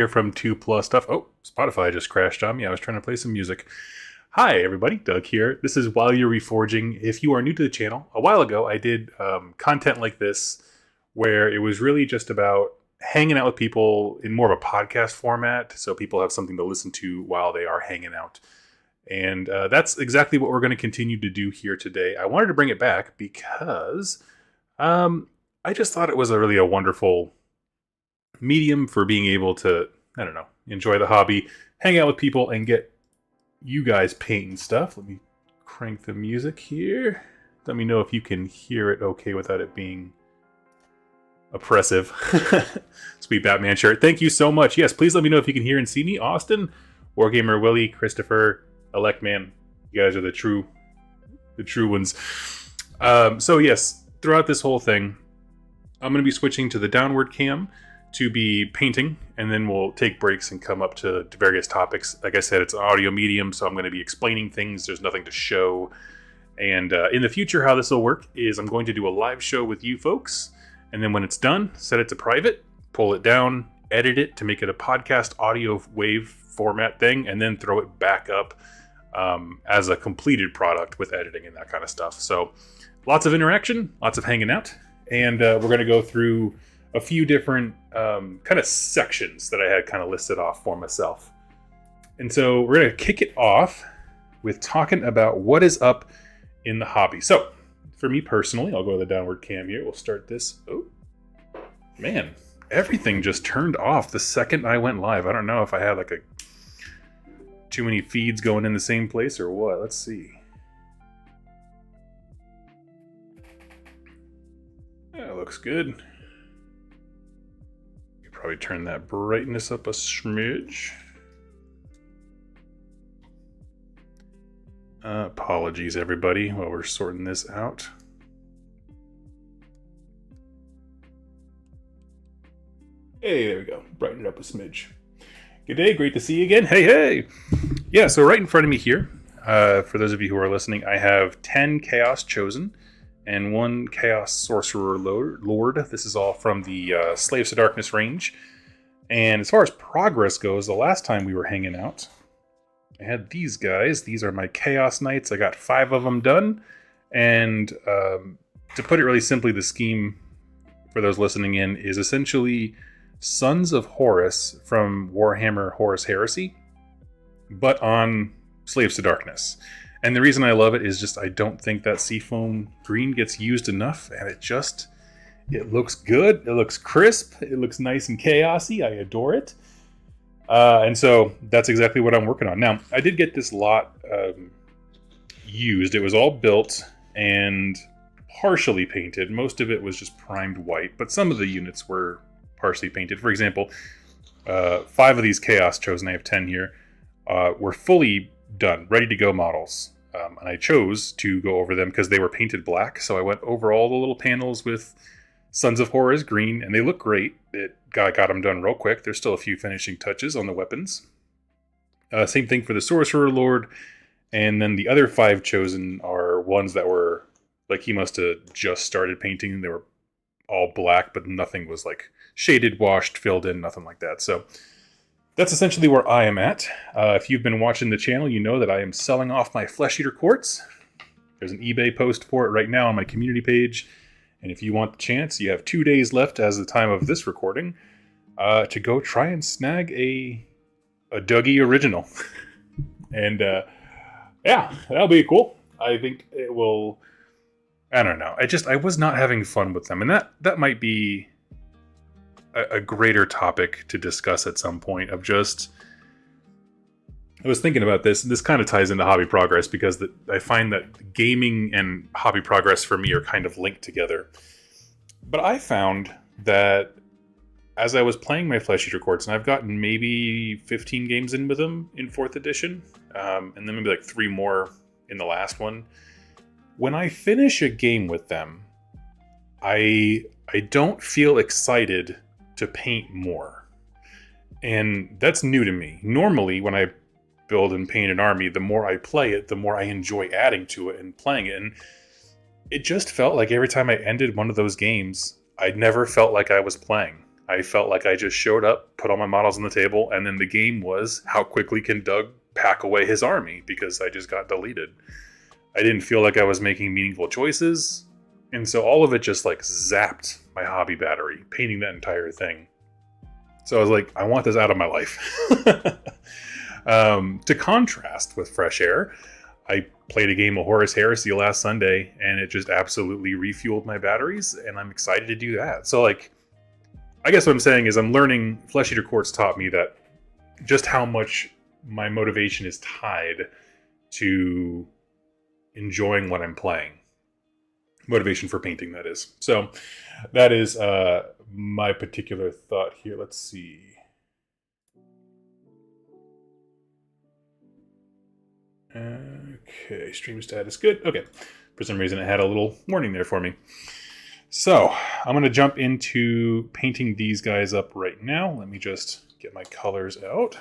Here from 2 Plus Stuff. Oh, Spotify just crashed on me. I was trying to play some music. Hi, everybody. Doug here. This is While You're Reforging. If you are new to the channel, a while ago I did content like this where it was really just about hanging out with people in more of a podcast format so people have something to listen to while they are hanging out. And that's exactly what we're going to continue to do here today. I wanted to bring it back because I just thought it was a wonderful medium for being able to, enjoy the hobby, hang out with people, and get you guys painting stuff. Let me crank the music here. Let me know if you can hear it okay without it being oppressive. Sweet Batman shirt. Thank you so much. Yes, please let me know if you can hear and see me. Austin, Wargamer Willie, Christopher, Electman. You guys are the true ones. So yes, throughout this whole thing, I'm going to be switching to the downward cam to be painting, and then we'll take breaks and come up to various topics. Like I said, it's an audio medium, so I'm going to be explaining things. There's nothing to show. And in the future, how this will work is I'm going to do a live show with you folks, and then when it's done, set it to private, pull it down, edit it to make it a podcast audio wave format thing, and then throw it back up as a completed product with editing and that kind of stuff. So lots of interaction, lots of hanging out, and we're going to go through a few different kind of sections that I had kind of listed off for myself. And so we're going to kick it off with talking about what is up in the hobby. So for me personally, I'll go to the downward cam here. We'll start this. Oh, man, everything just turned off the second I went live. I don't know if I had like too many feeds going in the same place or what. Let's see. That looks good. Probably turn that brightness up a smidge. Apologies, everybody, while we're sorting this out. Hey, there we go. Brighten it up a smidge. Good day. Great to see you again. Hey. Yeah, so right in front of me here, for those of you who are listening, I have 10 Chaos Chosen and 1 Chaos Sorcerer Lord. This is all from the Slaves to Darkness range. And as far as progress goes, the last time we were hanging out, I had these guys. These are my Chaos Knights. I got 5 of them done. And to put it really simply, the scheme for those listening in is essentially Sons of Horus from Warhammer Horus Heresy, but on Slaves to Darkness. And the reason I love it is just I don't think that seafoam green gets used enough, and it looks good, it looks crisp, it looks nice and chaosy. I adore it. And so that's exactly what I'm working on. Now, I did get this lot used. It was all built and partially painted. Most of it was just primed white, but some of the units were partially painted. For example, 5 of these Chaos Chosen, I have 10 here, were fully done, ready to go models. And I chose to go over them because they were painted black. So I went over all the little panels with Sons of Horus green, and they look great. It got them done real quick. There's still a few finishing touches on the weapons. Same thing for the Sorcerer Lord. And then the other 5 chosen are ones that were like he must have just started painting. They were all black, but nothing was like shaded, washed, filled in, nothing like that. So that's essentially where I am at. If you've been watching the channel, you know that I am selling off my Flesh Eater Quartz. There's an eBay post for it right now on my community page. And if you want the chance, you have 2 days left as the time of this recording to go try and snag a Dougie original. And yeah, that'll be cool. I think it will. I don't know. I was not having fun with them. And that might be a greater topic to discuss at some point of just, I was thinking about this, and this kind of ties into hobby progress because I find that gaming and hobby progress for me are kind of linked together. But I found that as I was playing my Flesh Eater Quartz, and I've gotten maybe 15 games in with them in 4th edition, and then maybe like 3 more in the last one. When I finish a game with them, I don't feel excited to paint more. And that's new to me. Normally, when I build and paint an army, the more I play it, the more I enjoy adding to it and playing it. And it just felt like every time I ended one of those games, I never felt like I was playing. I felt like I just showed up, put all my models on the table, and then the game was how quickly can Doug pack away his army, because I just got deleted. I didn't feel like I was making meaningful choices, and so all of it just like zapped my hobby battery, painting that entire thing. So I was like, I want this out of my life. To contrast with Fresh Air, I played a game of Horus Heresy last Sunday, and it just absolutely refueled my batteries, and I'm excited to do that. So, like, I guess what I'm saying is I'm learning, Flesh Eater Courts taught me that just how much my motivation is tied to enjoying what I'm playing. Motivation for painting, that is. So that is my particular thought here. Let's see. Okay, stream status good. Okay, for some reason it had a little warning there for me. So I'm going to jump into painting these guys up right now. Let me just get my colors out.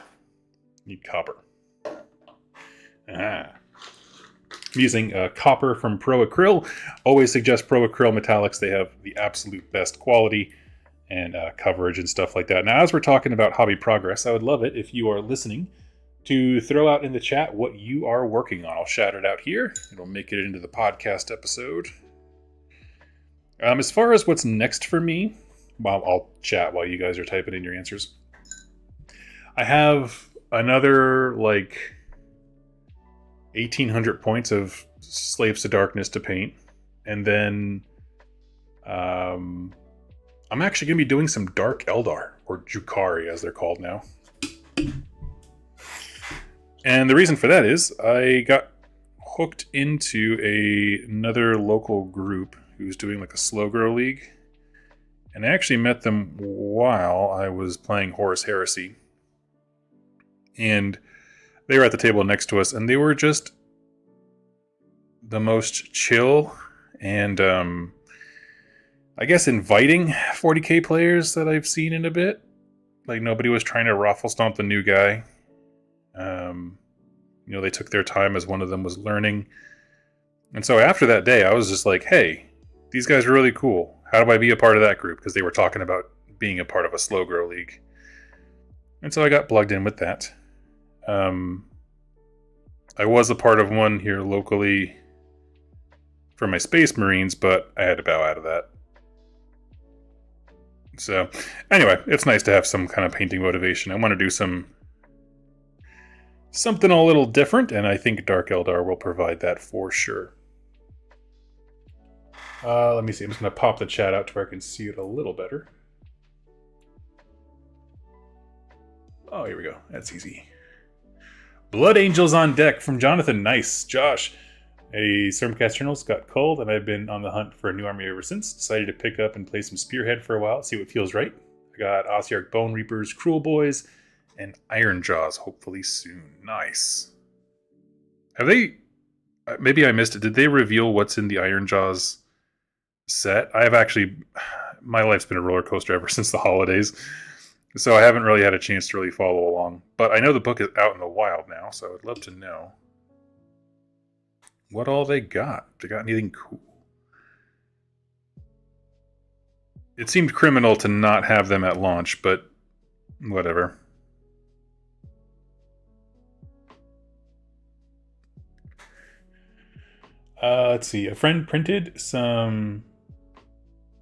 Need copper. I'm using copper from Pro Acryl. Always suggest Pro Acryl metallics. They have the absolute best quality and coverage and stuff like that. Now, as we're talking about hobby progress, I would love it if you are listening to throw out in the chat what you are working on. I'll shout it out here. It'll make it into the podcast episode. As far as what's next for me, well, I'll chat while you guys are typing in your answers. I have another, like, 1,800 points of Slaves to Darkness to paint. And then I'm actually going to be doing some Dark Eldar, or Jukari as they're called now. And the reason for that is I got hooked into another local group who's doing like a slow grow league. And I actually met them while I was playing Horus Heresy. And they were at the table next to us, and they were just the most chill and, I guess, inviting 40k players that I've seen in a bit. Like, nobody was trying to raffle stomp the new guy. You know, they took their time as one of them was learning. And so after that day, I was just like, hey, these guys are really cool. How do I be a part of that group? Because they were talking about being a part of a slow grow league. And so I got plugged in with that. I was a part of one here locally for my Space Marines, but I had to bow out of that. So anyway, it's nice to have some kind of painting motivation. I want to do something a little different, and I think Dark Eldar will provide that for sure. Let me see. I'm just going to pop the chat out to where I can see it a little better. Oh, here we go. That's easy. Blood Angels on deck from Jonathan. Nice. Josh. A Stormcast Journal's got cold, and I've been on the hunt for a new army ever since. Decided to pick up and play some Spearhead for a while, see what feels right. I got Ossiarch Bone Reapers, Cruel Boys, and Iron Jaws hopefully soon. Nice. Have they... Maybe I missed it. Did they reveal what's in the Iron Jaws set? I have actually... My life's been a roller coaster ever since the holidays, so I haven't really had a chance to really follow along. But I know the book is out in the wild now, so I'd love to know what all they got. If they got anything cool. It seemed criminal to not have them at launch, but whatever. Let's see. A friend printed some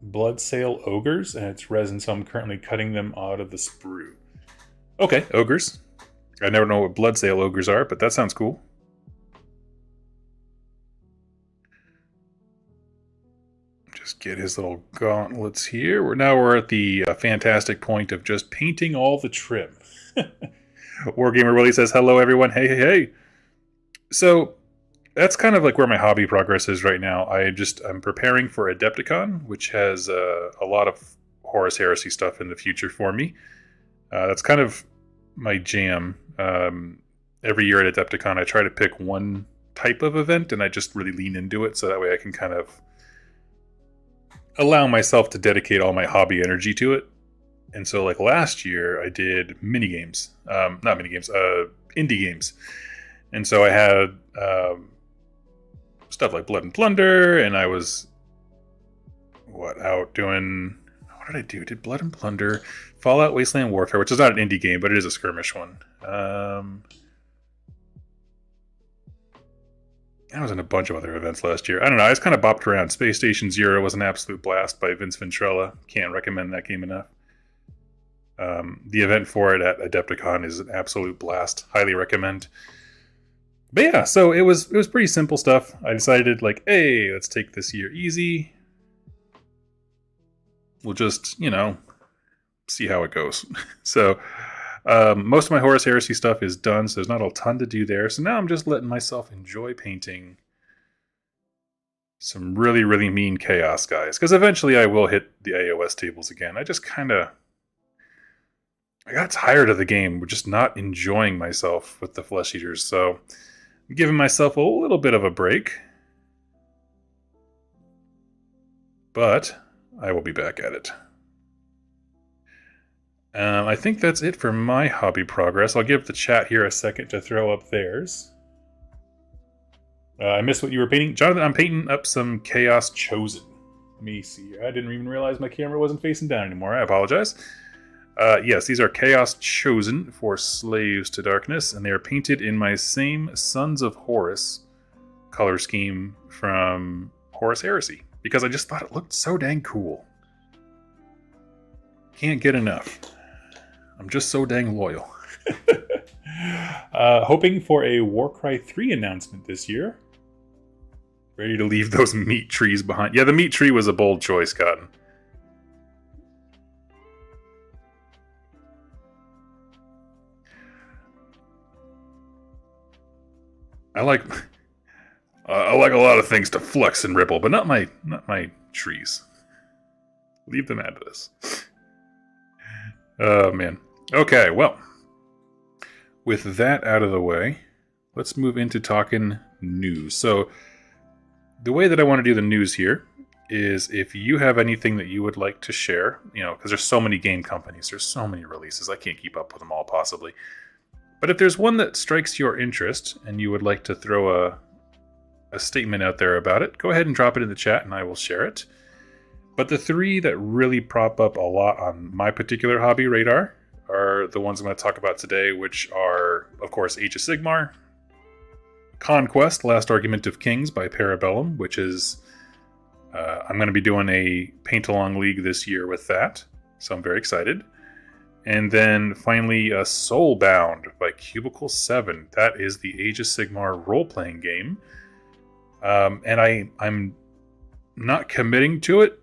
Bloodsail Ogres, and it's resin, so I'm currently cutting them out of the sprue. Okay, Ogres. I never know what Bloodsail Ogres are, but that sounds cool. Just get his little gauntlets here. We're at the fantastic point of just painting all the trim. Wargamer Willie says, hello everyone. Hey, hey, hey. So that's kind of like where my hobby progress is right now. I'm preparing for Adepticon, which has a lot of Horus Heresy stuff in the future for me. That's kind of my jam. Every year at Adepticon, I try to pick one type of event, and I just really lean into it, so that way I can kind of allow myself to dedicate all my hobby energy to it. And so, like last year, I did minigames. Not minigames, indie games. And so I had stuff like Blood and Plunder, and I was out doing... What what did I do? Did Blood and Plunder, Fallout Wasteland Warfare, which is not an indie game, but it is a skirmish one. I was in a bunch of other events last year. I don't know. I just kind of bopped around. Space Station Zero was an absolute blast by Vince Ventrella. Can't recommend that game enough. The event for it at Adepticon is an absolute blast. Highly recommend. But yeah, so it was pretty simple stuff. I decided, like, hey, let's take this year easy. We'll just, see how it goes. So most of my Horus Heresy stuff is done, so there's not a ton to do there. So now I'm just letting myself enjoy painting some really, really mean chaos guys. Because eventually I will hit the AOS tables again. I got tired of the game. We're just not enjoying myself with the Flesh Eaters. So I'm giving myself a little bit of a break. But I will be back at it. I think that's it for my hobby progress. I'll give the chat here a second to throw up theirs. I missed what you were painting. Jonathan, I'm painting up some Chaos Chosen. Let me see. I didn't even realize my camera wasn't facing down anymore. I apologize. Yes, these are Chaos Chosen for Slaves to Darkness, and they are painted in my same Sons of Horus color scheme from Horus Heresy, because I just thought it looked so dang cool. Can't get enough. I'm just so dang loyal. Hoping for a Warcry 3 announcement this year. Ready to leave those meat trees behind. Yeah, the meat tree was a bold choice, Cotton. I like a lot of things to flex and ripple, but not my trees. Leave them out of this. Oh man. Okay, well, with that out of the way, let's move into talking news. So the way that I want to do the news here is if you have anything that you would like to share, because there's so many game companies, there's so many releases, I can't keep up with them all possibly. But if there's one that strikes your interest and you would like to throw a statement out there about it, go ahead and drop it in the chat and I will share it. But the three that really prop up a lot on my particular hobby radar are the ones I'm going to talk about today, which are, of course, Age of Sigmar, Conquest, Last Argument of Kings by Parabellum, which is, I'm going to be doing a paint-along league this year with that, so I'm very excited. And then finally, Soulbound by Cubicle 7. That is the Age of Sigmar role-playing game. And I'm not committing to it,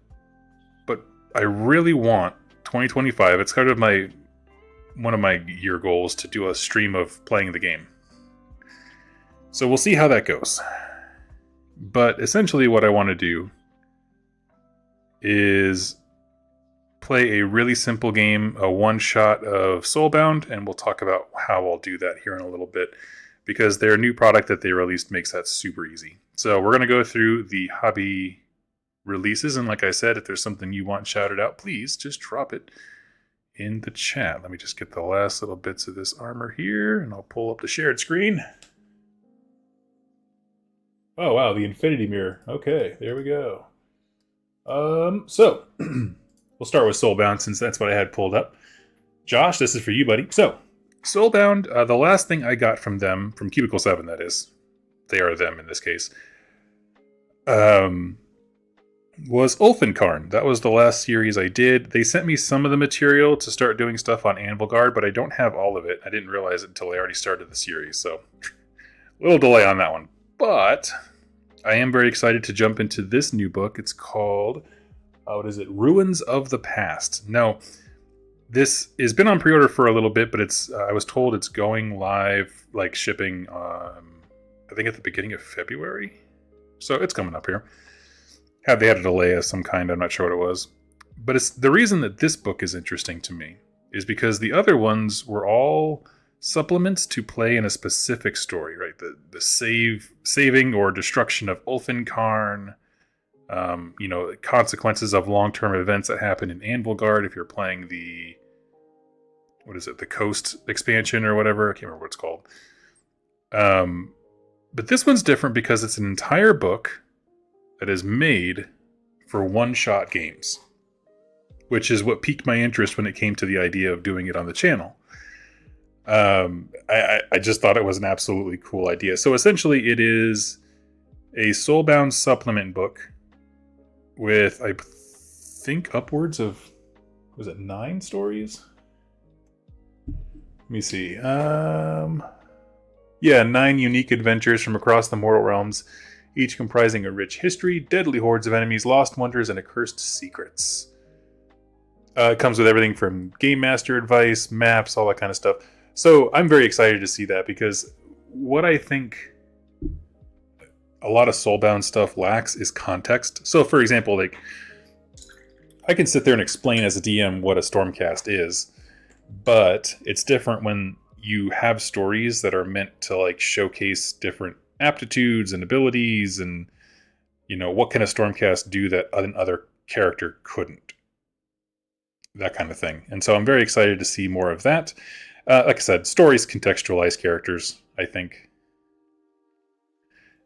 but I really want 2025. It's kind of one of my year goals to do a stream of playing the game. So we'll see how that goes. But essentially what I want to do is play a really simple game, a one-shot of Soulbound, and we'll talk about how I'll do that here in a little bit, because their new product that they released makes that super easy. So we're going to go through the hobby releases, and like I said, if there's something you want shouted out, please just drop it in the chat. Let me just get the last little bits of this armor here, and I'll pull up the shared screen. Oh wow, the Infinity Mirror. Okay, there we go. So we'll start with Soulbound, since that's what I had pulled up. Josh, this is for you, buddy. So Soulbound, the last thing I got from them, from Cubicle 7 that is, they are them in this case, was Ulfenkarn. That was the last series I did. They sent me some of the material to start doing stuff on Anvilgard, but I don't have all of it. I didn't realize it until I already started the series, so a little delay on that one. But I am very excited to jump into this new book. It's called, Ruins of the Past. Now, this has been on pre-order for a little bit, but it's I was told it's going live, like shipping, I think at the beginning of February. So it's coming up here. They had a delay of some kind, I'm not sure what it was. But it's the reason that this book is interesting to me is because the other ones were all supplements to play in a specific story, right? The saving or destruction of Ulfenkarn, consequences of long-term events that happen in Anvilgard if you're playing the Coast expansion or whatever. I can't remember what it's called. But this one's different because it's an entire book that is made for one-shot games, which is what piqued my interest when it came to the idea of doing it on the channel. I just thought it was an absolutely cool idea. So essentially it is a Soulbound supplement book with, I think, upwards of, was it 9 stories? Let me see. Yeah, 9 unique adventures from across the mortal realms, each comprising a rich history, deadly hordes of enemies, lost wonders, and accursed secrets. It comes with everything from game master advice, maps, all that kind of stuff. So I'm very excited to see that, because what I think a lot of Soulbound stuff lacks is context. So for example, like, I can sit there and explain as a DM what a Stormcast is, but it's different when you have stories that are meant to like showcase different aptitudes and abilities, and what can a Stormcast do that another character couldn't, that kind of thing. And so I'm very excited to see more of that. Like I said, stories contextualize characters, I think,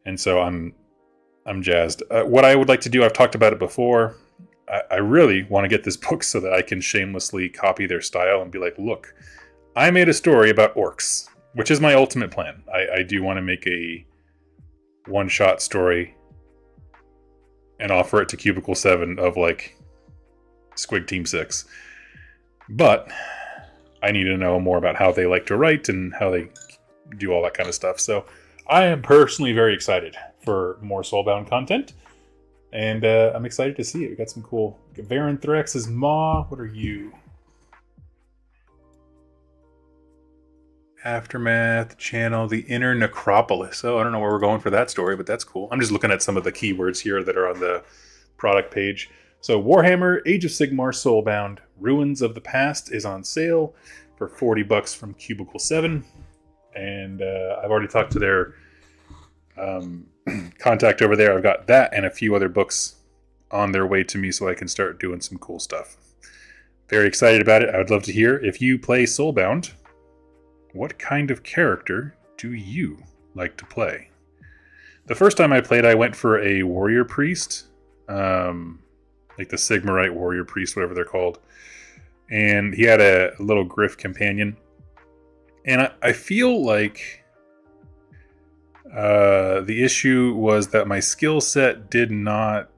and so I'm jazzed. What I would like to do, I've talked about it before, I really want to get this book so that I can shamelessly copy their style and be like, look, I made a story about orcs, which is my ultimate plan. I do want to make a one-shot story and offer it to Cubicle 7 of like Squig Team 6. But I need to know more about how they like to write and how they do all that kind of stuff. So I am personally very excited for more Soulbound content. And I'm excited to see it. We got some cool... Varen Threx's Maw. What are you? Aftermath Channel, The Inner Necropolis. Oh, I don't know where we're going for that story, but that's cool. I'm just looking at some of the keywords here that are on the product page. So Warhammer, Age of Sigmar, Soulbound, Ruins of the Past is on sale for $40 from Cubicle 7. And I've already talked to their contact over there. I've got that and a few other books on their way to me so I can start doing some cool stuff. Very excited about it. I would love to hear, if you play Soulbound, what kind of character do you like to play? The first time I played, I went for a warrior priest, like the Sigmarite warrior priest, whatever they're called. And he had a little Griff companion. And I feel like the issue was that my skill set did not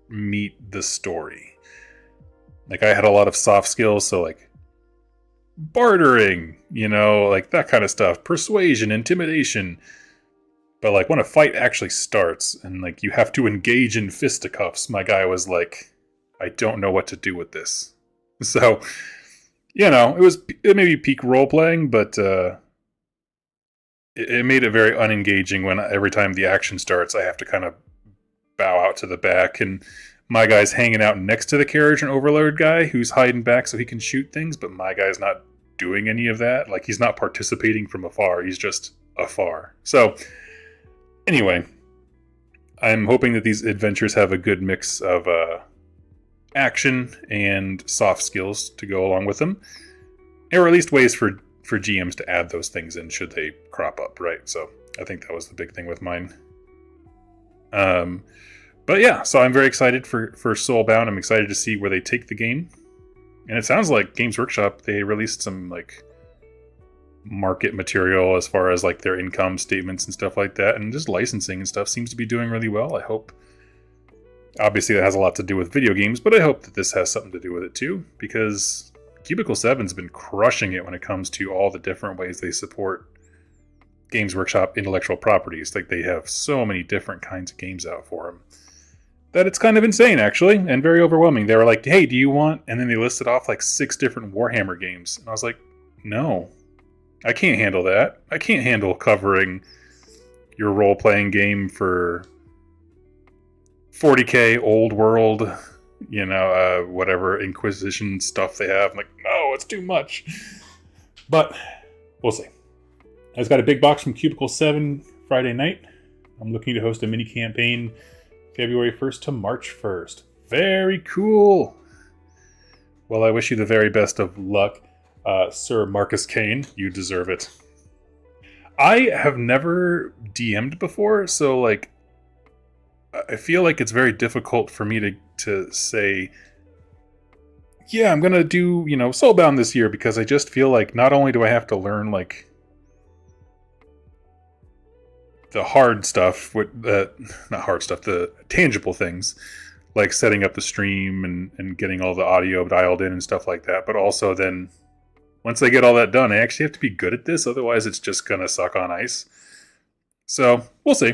meet the story. Like, I had a lot of soft skills, so like bartering, like that kind of stuff, persuasion, intimidation. But like when a fight actually starts and like you have to engage in fisticuffs, my guy was like, I don't know what to do with this. So, it may be peak role playing, but it made it very unengaging when every time the action starts, I have to kind of bow out to the back, and my guy's hanging out next to the carriage and overload guy who's hiding back so he can shoot things, but my guy's not doing any of that. Like, he's not participating from afar, he's just afar. So, anyway, I'm hoping that these adventures have a good mix of action and soft skills to go along with them, or at least ways for GMs to add those things in should they crop up, right? So I think that was the big thing with mine. But yeah, so I'm very excited for Soulbound. I'm excited to see where they take the game. And it sounds like Games Workshop, they released some like market material as far as like their income statements and stuff like that, and just licensing and stuff seems to be doing really well. I hope, obviously that has a lot to do with video games, but I hope that this has something to do with it too, because Cubicle 7's been crushing it when it comes to all the different ways they support Games Workshop intellectual properties. Like, they have so many different kinds of games out for them that it's kind of insane, actually, and very overwhelming. They were like, hey, do you want... And then they listed off like 6 different Warhammer games. And I was like, no, I can't handle that. I can't handle covering your role-playing game for 40k old world, whatever Inquisition stuff they have. I'm like, no, it's too much. But we'll see. I just got a big box from Cubicle 7 Friday night. I'm looking to host a mini campaign February 1st to March 1st. Very cool. Well, I wish you the very best of luck, Sir Marcus Kane. You deserve it. I have never DM'd before, so like, I feel like it's very difficult for me to say, yeah, I'm gonna do, Soulbound this year because I just feel like not only do I have to learn like the hard stuff, with the not hard stuff, the tangible things, like setting up the stream and getting all the audio dialed in and stuff like that, but also then once I get all that done, I actually have to be good at this, otherwise it's just gonna suck on ice. So we'll see.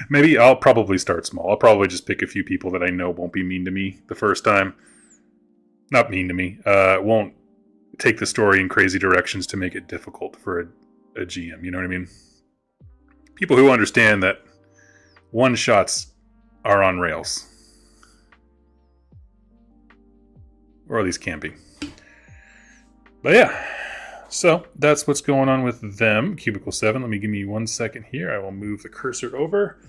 Maybe I'll probably start small. I'll probably just pick a few people that I know won't be mean to me the first time. Not mean to me. Won't take the story in crazy directions to make it difficult for a GM. You know what I mean? People who understand that one-shots are on rails. Or at least can be. But yeah. So that's what's going on with them. Cubicle 7. Give me 1 second here. I will move the cursor over.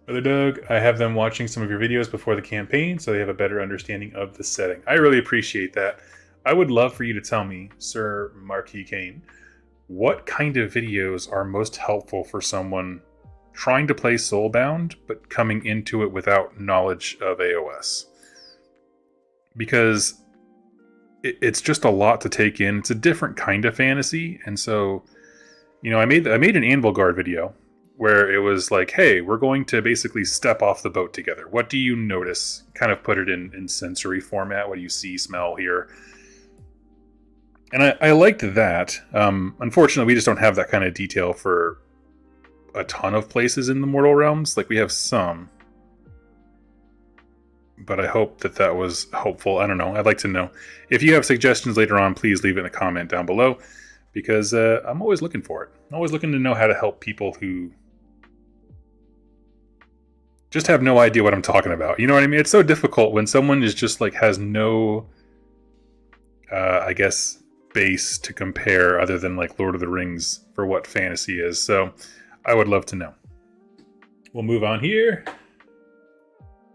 Brother Doug, I have them watching some of your videos before the campaign so they have a better understanding of the setting. I really appreciate that. I would love for you to tell me, Sir Marquis Kane, what kind of videos are most helpful for someone trying to play Soulbound but coming into it without knowledge of AOS? Because it's just a lot to take in. It's a different kind of fantasy, and so, I made an Anvil Guard video where it was like, hey, we're going to basically step off the boat together. What do you notice? Kind of put it in sensory format. What do you see, smell, hear? And I liked that. Unfortunately, we just don't have that kind of detail for a ton of places in the Mortal Realms. Like, we have some. But I hope that was helpful. I don't know. I'd like to know. If you have suggestions later on, please leave it in a comment down below, because I'm always looking for it. I'm always looking to know how to help people who just have no idea what I'm talking about. You know what I mean? It's so difficult when someone is just like has no, I guess, base to compare other than like Lord of the Rings for what fantasy is. So I would love to know. We'll move on here.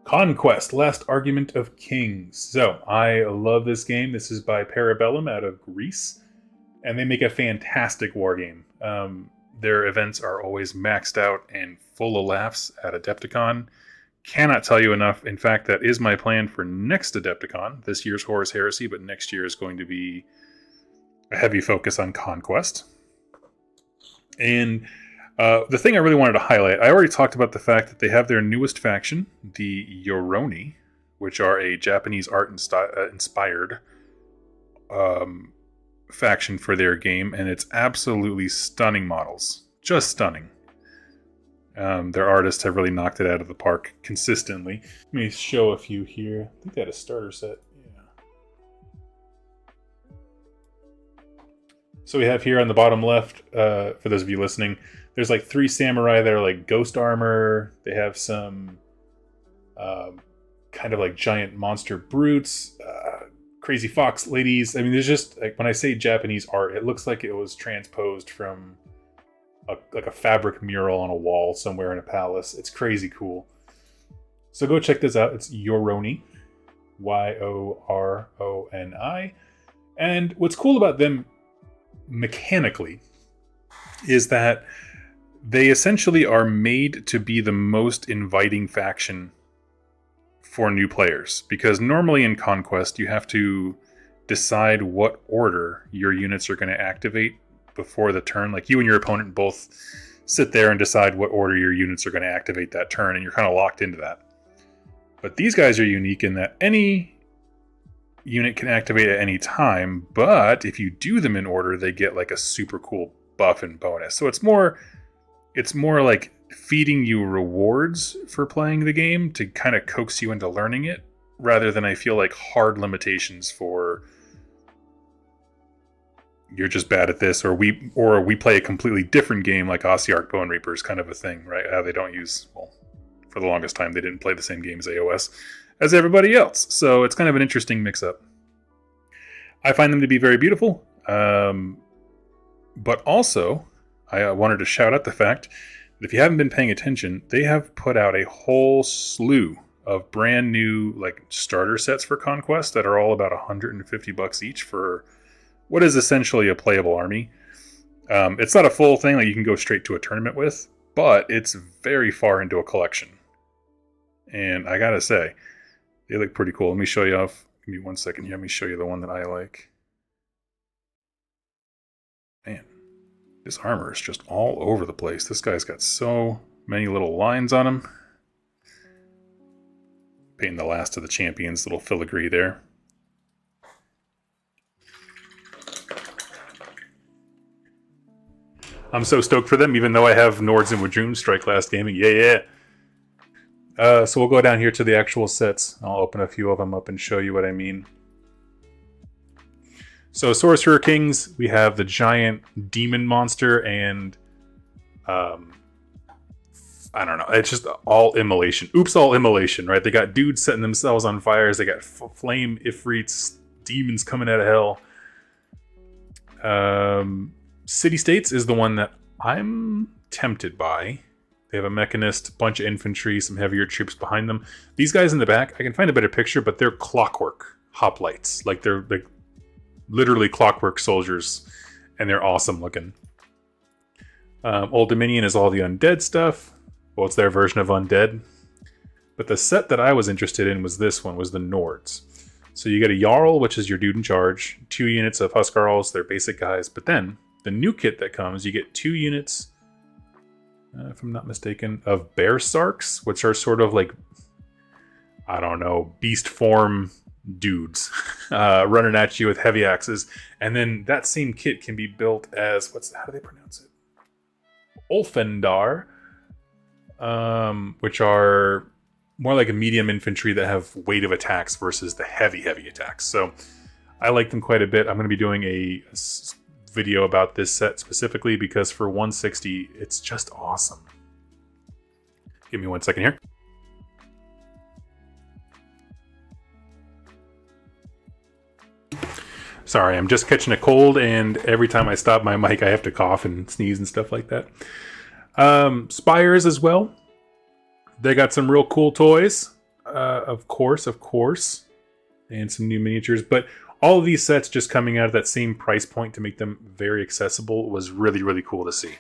Conquest, Last Argument of Kings. So, I love this game. This is by Parabellum out of Greece, and they make a fantastic war game. Their events are always maxed out and full of laughs at Adepticon. Cannot tell you enough. In fact, that is my plan for next Adepticon. This year's Horus Heresy, but next year is going to be a heavy focus on Conquest. And the thing I really wanted to highlight, I already talked about the fact that they have their newest faction, the Yoroni, which are a Japanese art inspired faction for their game, and it's absolutely stunning models. Just stunning. Their artists have really knocked it out of the park consistently. Let me show a few here. I think they had a starter set. So we have here on the bottom left, for those of you listening, there's like 3 samurai that are like ghost armor. They have some kind of like giant monster brutes, crazy fox ladies. I mean, there's just, like, when I say Japanese art, it looks like it was transposed from like a fabric mural on a wall somewhere in a palace. It's crazy cool. So go check this out. It's Yoroni, Yoroni. And what's cool about them mechanically is that they essentially are made to be the most inviting faction for new players, because normally in Conquest you have to decide what order your units are going to activate before the turn. Like, you and your opponent both sit there and decide what order your units are going to activate that turn, and you're kind of locked into that. But these guys are unique in that any unit can activate at any time, but if you do them in order, they get like a super cool buff and bonus. So it's more like feeding you rewards for playing the game to kind of coax you into learning it, rather than, I feel like, hard limitations for you're just bad at this, or we play a completely different game like Ossiarch Bone Reapers kind of a thing, right? They don't use, well, for the longest time they didn't play the same game as AOS as everybody else. So it's kind of an interesting mix-up. I find them to be very beautiful, but also I wanted to shout out the fact that if you haven't been paying attention, they have put out a whole slew of brand new like starter sets for Conquest that are all about $150 each for what is essentially a playable army. It's not a full thing that you can go straight to a tournament with, but it's very far into a collection. And I gotta say, they look pretty cool. Let me show you off. Give me 1 second here. Let me show you the one that I like. Man, this armor is just all over the place. This guy's got so many little lines on him. Painting the last of the champions, little filigree there. I'm so stoked for them, even though I have Nords and Wadroon Strike last gaming. Yeah. So we'll go down here to the actual sets. I'll open a few of them up and show you what I mean. So Sorcerer Kings, we have the giant demon monster and I don't know. It's just all immolation. Oops, all immolation, right? They got dudes setting themselves on fires. They got flame ifrits, demons coming out of hell. City States is the one that I'm tempted by. They have a mechanist, bunch of infantry, some heavier troops behind them. These guys in the back, I can find a better picture, but they're clockwork hoplites. Like they're literally clockwork soldiers, and they're awesome looking. Old Dominion is all the undead stuff. Well, it's their version of undead. But the set that I was interested in was this one, was the Nords. So you get a Jarl, which is your dude in charge, 2 units of Huskarls, they're basic guys, but then the new kit that comes, you get 2 units, if I'm not mistaken, of Bear Sarks, which are sort of like, I don't know, beast form dudes running at you with heavy axes. And then that same kit can be built as, how do they pronounce it? Ulfendar, which are more like a medium infantry that have weight of attacks versus the heavy attacks. So I like them quite a bit. I'm going to be doing a video about this set specifically because for 160 it's just awesome. Give me 1 second here. Sorry, I'm just catching a cold, and every time I stop my mic I have to cough and sneeze and stuff like that. Spires as well. They got some real cool toys, of course, and some new miniatures, but all of these sets just coming out of that same price point to make them very accessible was really cool to see.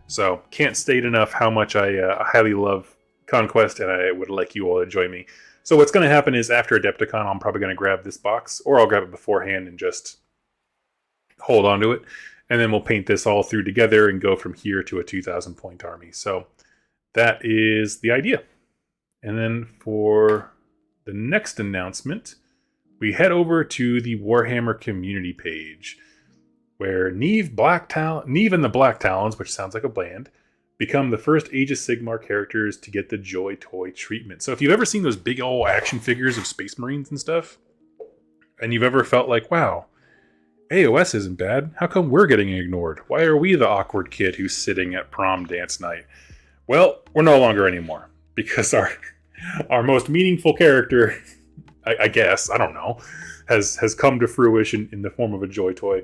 So can't state enough how much I highly love Conquest, and I would like you all to join me. So what's going to happen is after Adepticon, I'm probably going to grab this box, or I'll grab it beforehand and just hold on to it. And then we'll paint this all through together and go from here to a 2,000 point army. So that is the idea. And then for the next announcement, we head over to the Warhammer community page, where Neve and the Black Talons, which sounds like a band, become the first Age of Sigmar characters to get the Joy Toy treatment. So if you've ever seen those big old action figures of Space Marines and stuff, and you've ever felt like, wow, AOS isn't bad, how come we're getting ignored? Why are we the awkward kid who's sitting at prom dance night? Well, we're no longer anymore, because our most meaningful character, I guess, I don't know, has come to fruition in the form of a Joy Toy.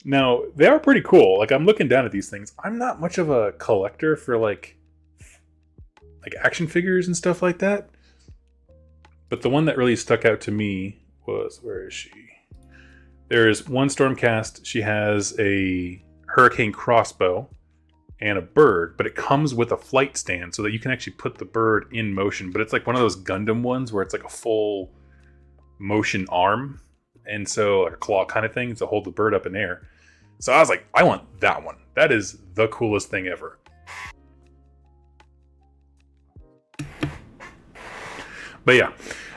Now, they are pretty cool. Like, I'm looking down at these things. I'm not much of a collector for, like action figures and stuff like that. But the one that really stuck out to me was, where is she? There's one Stormcast. She has a Hurricane crossbow and a bird, but it comes with a flight stand so that you can actually put the bird in motion. But it's like one of those Gundam ones where it's like a full motion arm, and so like a claw kind of thing to hold the bird up in air. So I was like, I want that one. That is the coolest thing ever. But yeah,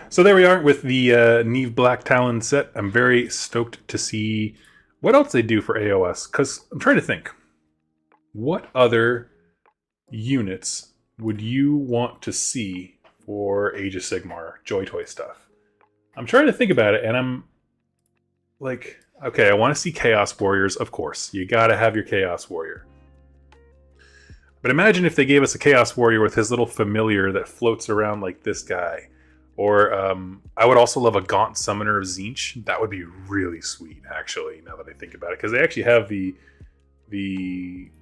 so there we are with the Neve Black Talon set. I'm very stoked to see what else they do for AOS, because I'm trying to think, what other units would you want to see for Age of Sigmar Joy Toy stuff? I'm trying to think about it, and I'm like, okay, I want to see Chaos Warriors, of course. You gotta have your Chaos Warrior. But imagine if they gave us a Chaos Warrior with his little familiar that floats around like this guy. Or I would also love a Gaunt Summoner of Tzeentch. That would be really sweet, actually, now that I think about it. Because they actually have the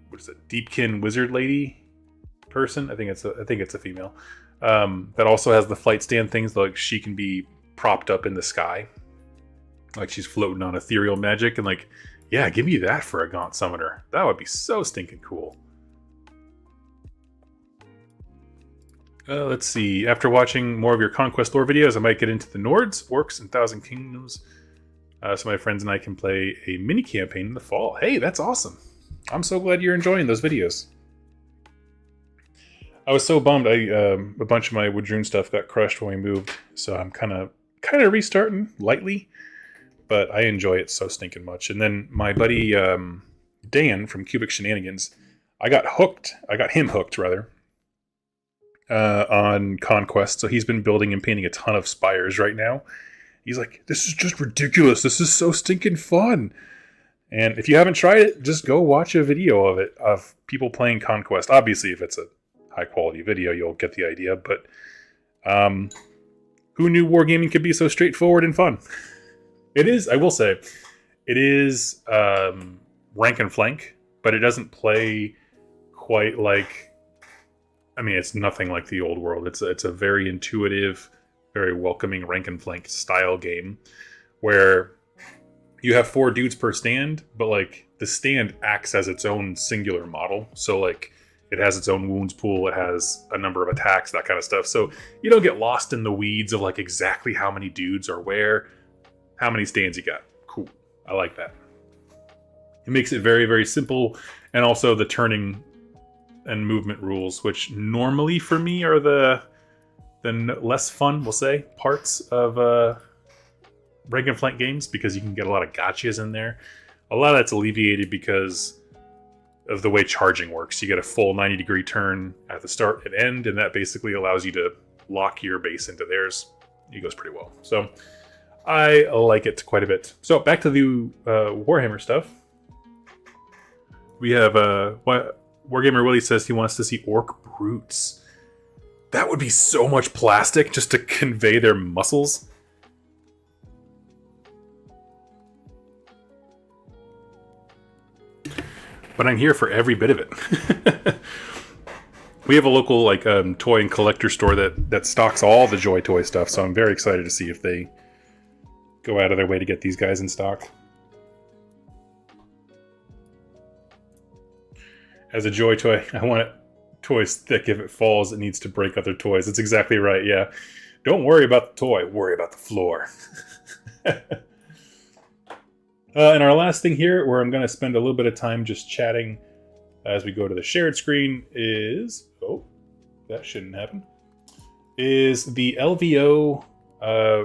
what is it, Deepkin Wizard Lady person. I think it's a female. That also has the flight stand things, like she can be propped up in the sky, like she's floating on ethereal magic. And like, yeah, give me that for a Gaunt Summoner. That would be so stinking cool. Let's see. After watching more of your Conquest lore videos, I might get into the Nords, Orcs, and Thousand Kingdoms. So my friends and I can play a mini campaign in the fall. Hey, that's awesome. I'm so glad you're enjoying those videos. I was so bummed. A bunch of my Woodrune stuff got crushed when we moved, so I'm kind of restarting lightly, but I enjoy it so stinking much. And then my buddy Dan from Cubic Shenanigans, I got him hooked rather, on Conquest. So he's been building and painting a ton of spires right now. He's like, this is just ridiculous. This is so stinking fun. And if you haven't tried it, just go watch a video of it, of people playing Conquest. Obviously, if it's a high quality video, you'll get the idea. But who knew wargaming could be so straightforward and fun? It is, I will say, it is rank and flank, but it doesn't play quite like, I mean, it's nothing like the old world. It's a very intuitive, very welcoming rank and flank style game where you have 4 dudes per stand, but like the stand acts as its own singular model. So like it has its own wounds pool, it has a number of attacks, that kind of stuff. So you don't get lost in the weeds of like exactly how many dudes are where, how many stands you got. Cool. I like that. It makes it very, very simple. And also the turning and movement rules, which normally for me are the less fun, we'll say, parts of rank and flank games, because you can get a lot of gotchas in there. A lot of that's alleviated because of the way charging works. You get a full 90-degree turn at the start and end, and that basically allows you to lock your base into theirs. It goes pretty well. So I like it quite a bit. So back to the Warhammer stuff. We have Wargamer Willie says he wants to see orc brutes. That would be so much plastic just to convey their muscles. But I'm here for every bit of it. We have a local like toy and collector store that stocks all the Joy Toy stuff, so I'm very excited to see if they go out of their way to get these guys in stock. As a Joy Toy, I want it toys thick. If it falls, it needs to break other toys. That's exactly right, yeah. Don't worry about the toy, worry about the floor. And our last thing here, where I'm going to spend a little bit of time just chatting as we go to the shared screen, is... Oh, that shouldn't happen. Is the LVO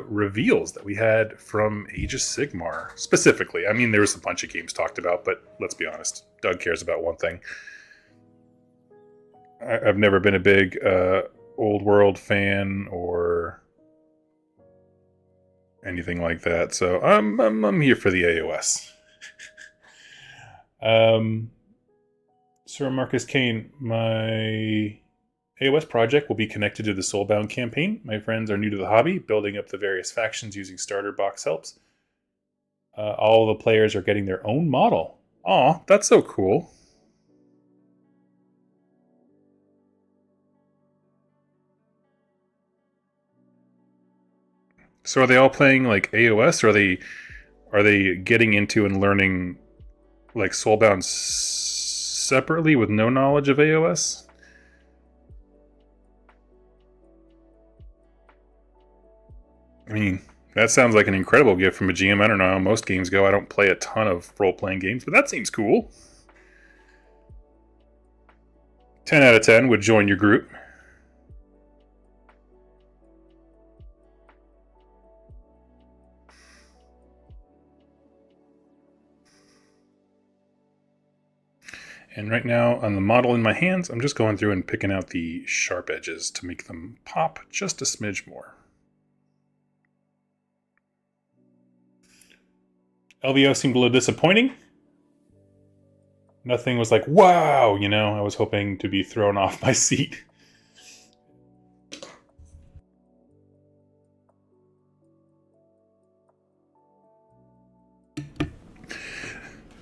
reveals that we had from Age of Sigmar, specifically. I mean, there was a bunch of games talked about, but let's be honest. Doug cares about one thing. I've never been a big old world fan or anything like that, so I'm here for the AOS. Sir Marcus Kane, my AOS project will be connected to the Soulbound campaign. My friends are new to the hobby, building up the various factions using starter box helps. All the players are getting their own model. Aw, that's so cool. So are they all playing like AOS, or are they getting into and learning like Soulbound separately with no knowledge of AOS? I mean, that sounds like an incredible gift from a GM. I don't know how most games go. I don't play a ton of role-playing games, but that seems cool. 10 out of 10 would join your group. And right now, on the model in my hands, I'm just going through and picking out the sharp edges to make them pop just a smidge more. LVO seemed a little disappointing. Nothing was like, wow, you know, I was hoping to be thrown off my seat.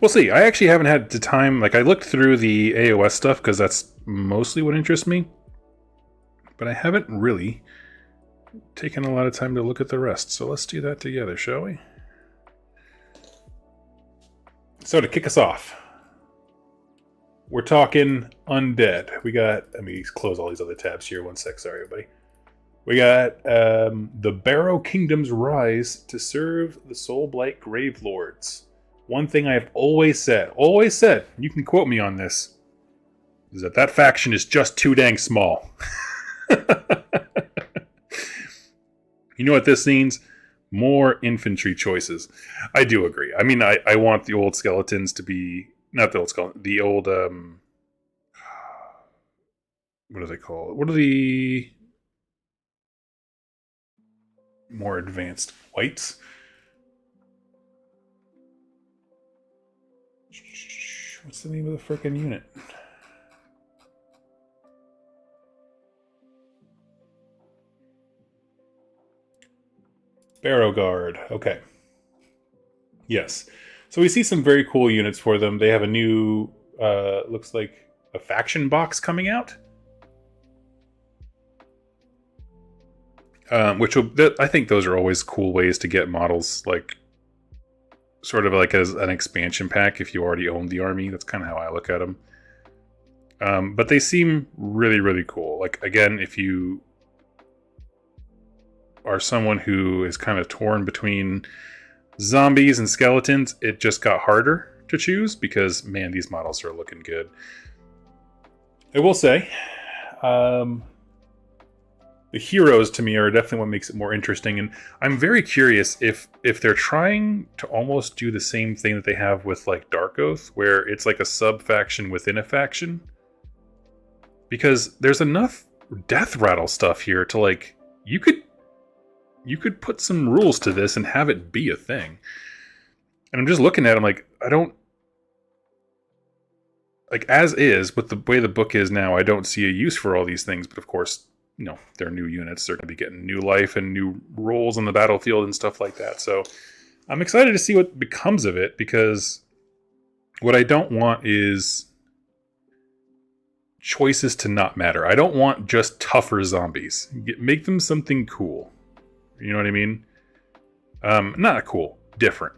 We'll see. I actually haven't had the time. Like, I looked through the AOS stuff because that's mostly what interests me. But I haven't really taken a lot of time to look at the rest. So let's do that together, shall we? So to kick us off, we're talking undead. We got, let me close all these other tabs here. One sec, sorry, everybody. We got the Barrow Kingdom's rise to serve the Soulblight Grave Lords. One thing I've always said, you can quote me on this, is that faction is just too dang small. You know what this means? More infantry choices. I do agree. I mean, I want the old skeletons to be, not the old skeleton, the old, what do they call it? What are the more advanced whites? What's the name of the frickin' unit? Barrow Guard. Okay. Yes. So we see some very cool units for them. They have a new, looks like a faction box coming out. Which will, I think those are always cool ways to get models, like, sort of like as an expansion pack if you already own the army. That's kind of how I look at them. But they seem really, really cool. Like, again, if you are someone who is kind of torn between zombies and skeletons, it just got harder to choose because, man, these models are looking good. I will say, the heroes to me are definitely what makes it more interesting, and I'm very curious if they're trying to almost do the same thing that they have with like Dark Oath, where it's like a sub-faction within a faction. Because there's enough death rattle stuff here to, like, you could put some rules to this and have it be a thing. And I'm just looking at them like, I don't, like, as is, with the way the book is now, I don't see a use for all these things. But of course, you know, they're new units. They're going to be getting new life and new roles on the battlefield and stuff like that. So I'm excited to see what becomes of it, because what I don't want is choices to not matter. I don't want just tougher zombies. Make them something cool. You know what I mean? Not cool, different.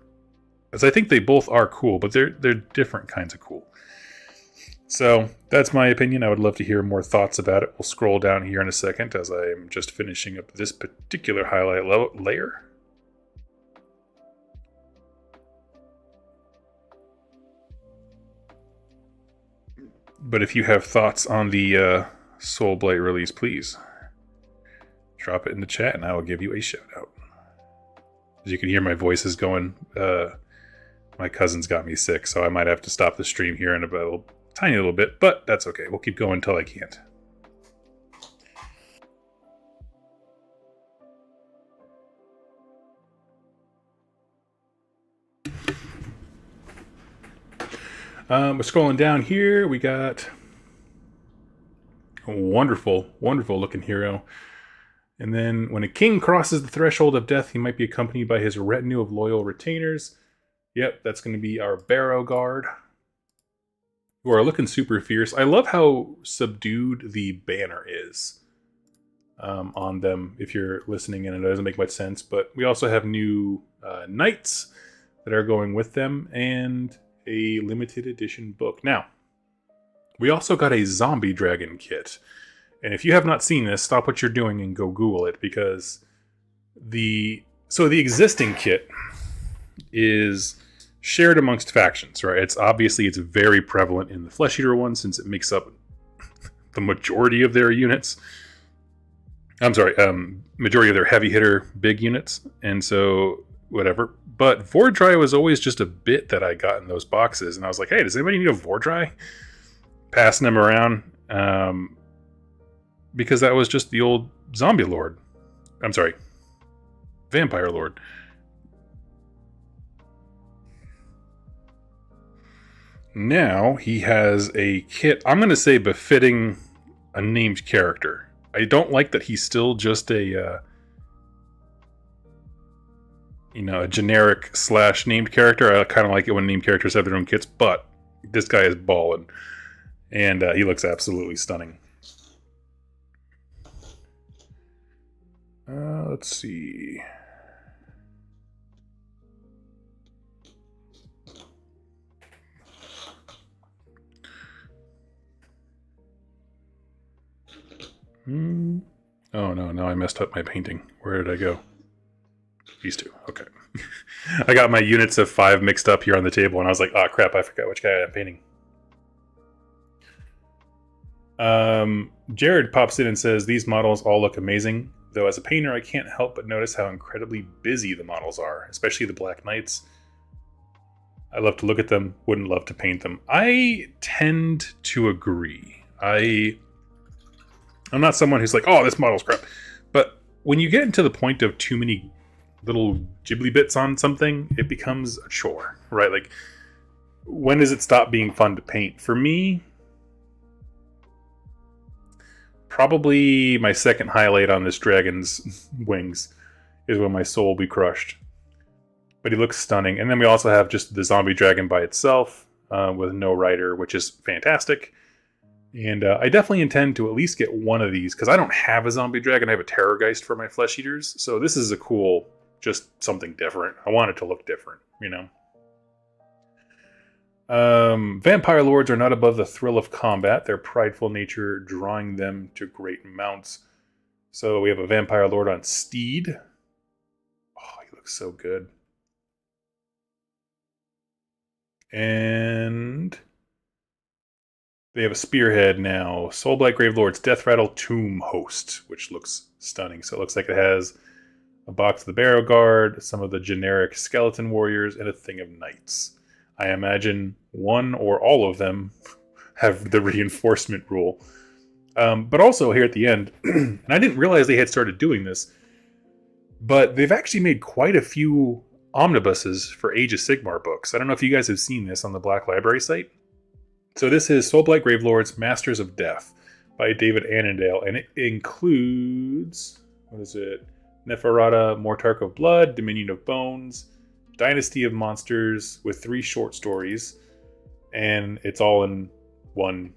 Because I think they both are cool, but they're different kinds of cool. So that's my opinion. I would love to hear more thoughts about it. We'll scroll down here in a second as I'm just finishing up this particular highlight layer. But if you have thoughts on the Soulblight release, please drop it in the chat and I will give you a shout out. As you can hear, my voice is going. My cousin's got me sick, so I might have to stop the stream here in about a tiny little bit, but that's okay. We'll keep going until I can't. We're scrolling down here. We got a wonderful, wonderful looking hero. And then when a king crosses the threshold of death, he might be accompanied by his retinue of loyal retainers. Yep, that's going to be our Barrow Guard, who are looking super fierce. I love how subdued the banner is on them. If you're listening and it doesn't make much sense, but we also have new knights that are going with them and a limited edition book. Now, we also got a zombie dragon kit. And if you have not seen this, stop what you're doing and go Google it, because the existing kit is shared amongst factions, right? It's very prevalent in the Flesh Eater one, since it makes up the majority of their units. I'm sorry, majority of their heavy hitter big units, and so whatever. But Vordry was always just a bit that I got in those boxes, and I was like, hey, does anybody need a Vordry? Passing them around. Because that was just the old zombie lord. I'm sorry, vampire lord. Now he has a kit, I'm going to say befitting a named character. I don't like that he's still just a generic / named character. I kind of like it when named characters have their own kits, but this guy is ballin'. And he looks absolutely stunning. Let's see. Oh no, now I messed up my painting. Where did I go? These two. Okay. I got my units of 5 mixed up here on the table, and I was like, oh crap, I forgot which guy I'm painting. Jared pops in and says, these models all look amazing, though as a painter I can't help but notice how incredibly busy the models are, especially the Black Knights. I love to look at them, wouldn't love to paint them. I tend to agree. I'm not someone who's like, oh, this model's crap. But when you get into the point of too many little ghibli bits on something, it becomes a chore, right? Like, when does it stop being fun to paint? For me, probably my second highlight on this dragon's wings is when my soul will be crushed. But he looks stunning. And then we also have just the zombie dragon by itself with no rider, which is fantastic. And I definitely intend to at least get one of these, because I don't have a zombie dragon. I have a terrorgeist for my flesh eaters. So this is a cool, just something different. I want it to look different, you know. Vampire lords are not above the thrill of combat, their prideful nature drawing them to great mounts. So we have a vampire lord on steed. Oh, he looks so good. And they have a spearhead now. Soulblight Gravelord's Death Rattle Tomb Host, which looks stunning. So it looks like it has a box of the Barrow Guard, some of the generic skeleton warriors, and a thing of knights. I imagine one or all of them have the reinforcement rule. But also here at the end, and I didn't realize they had started doing this, but they've actually made quite a few omnibuses for Age of Sigmar books. I don't know if you guys have seen this on the Black Library site. So this is Soulblight Gravelords Masters of Death by David Annandale, and it includes, what is it? Neferata, Mortarch of Blood, Dominion of Bones, Dynasty of Monsters with 3 short stories, and it's all in one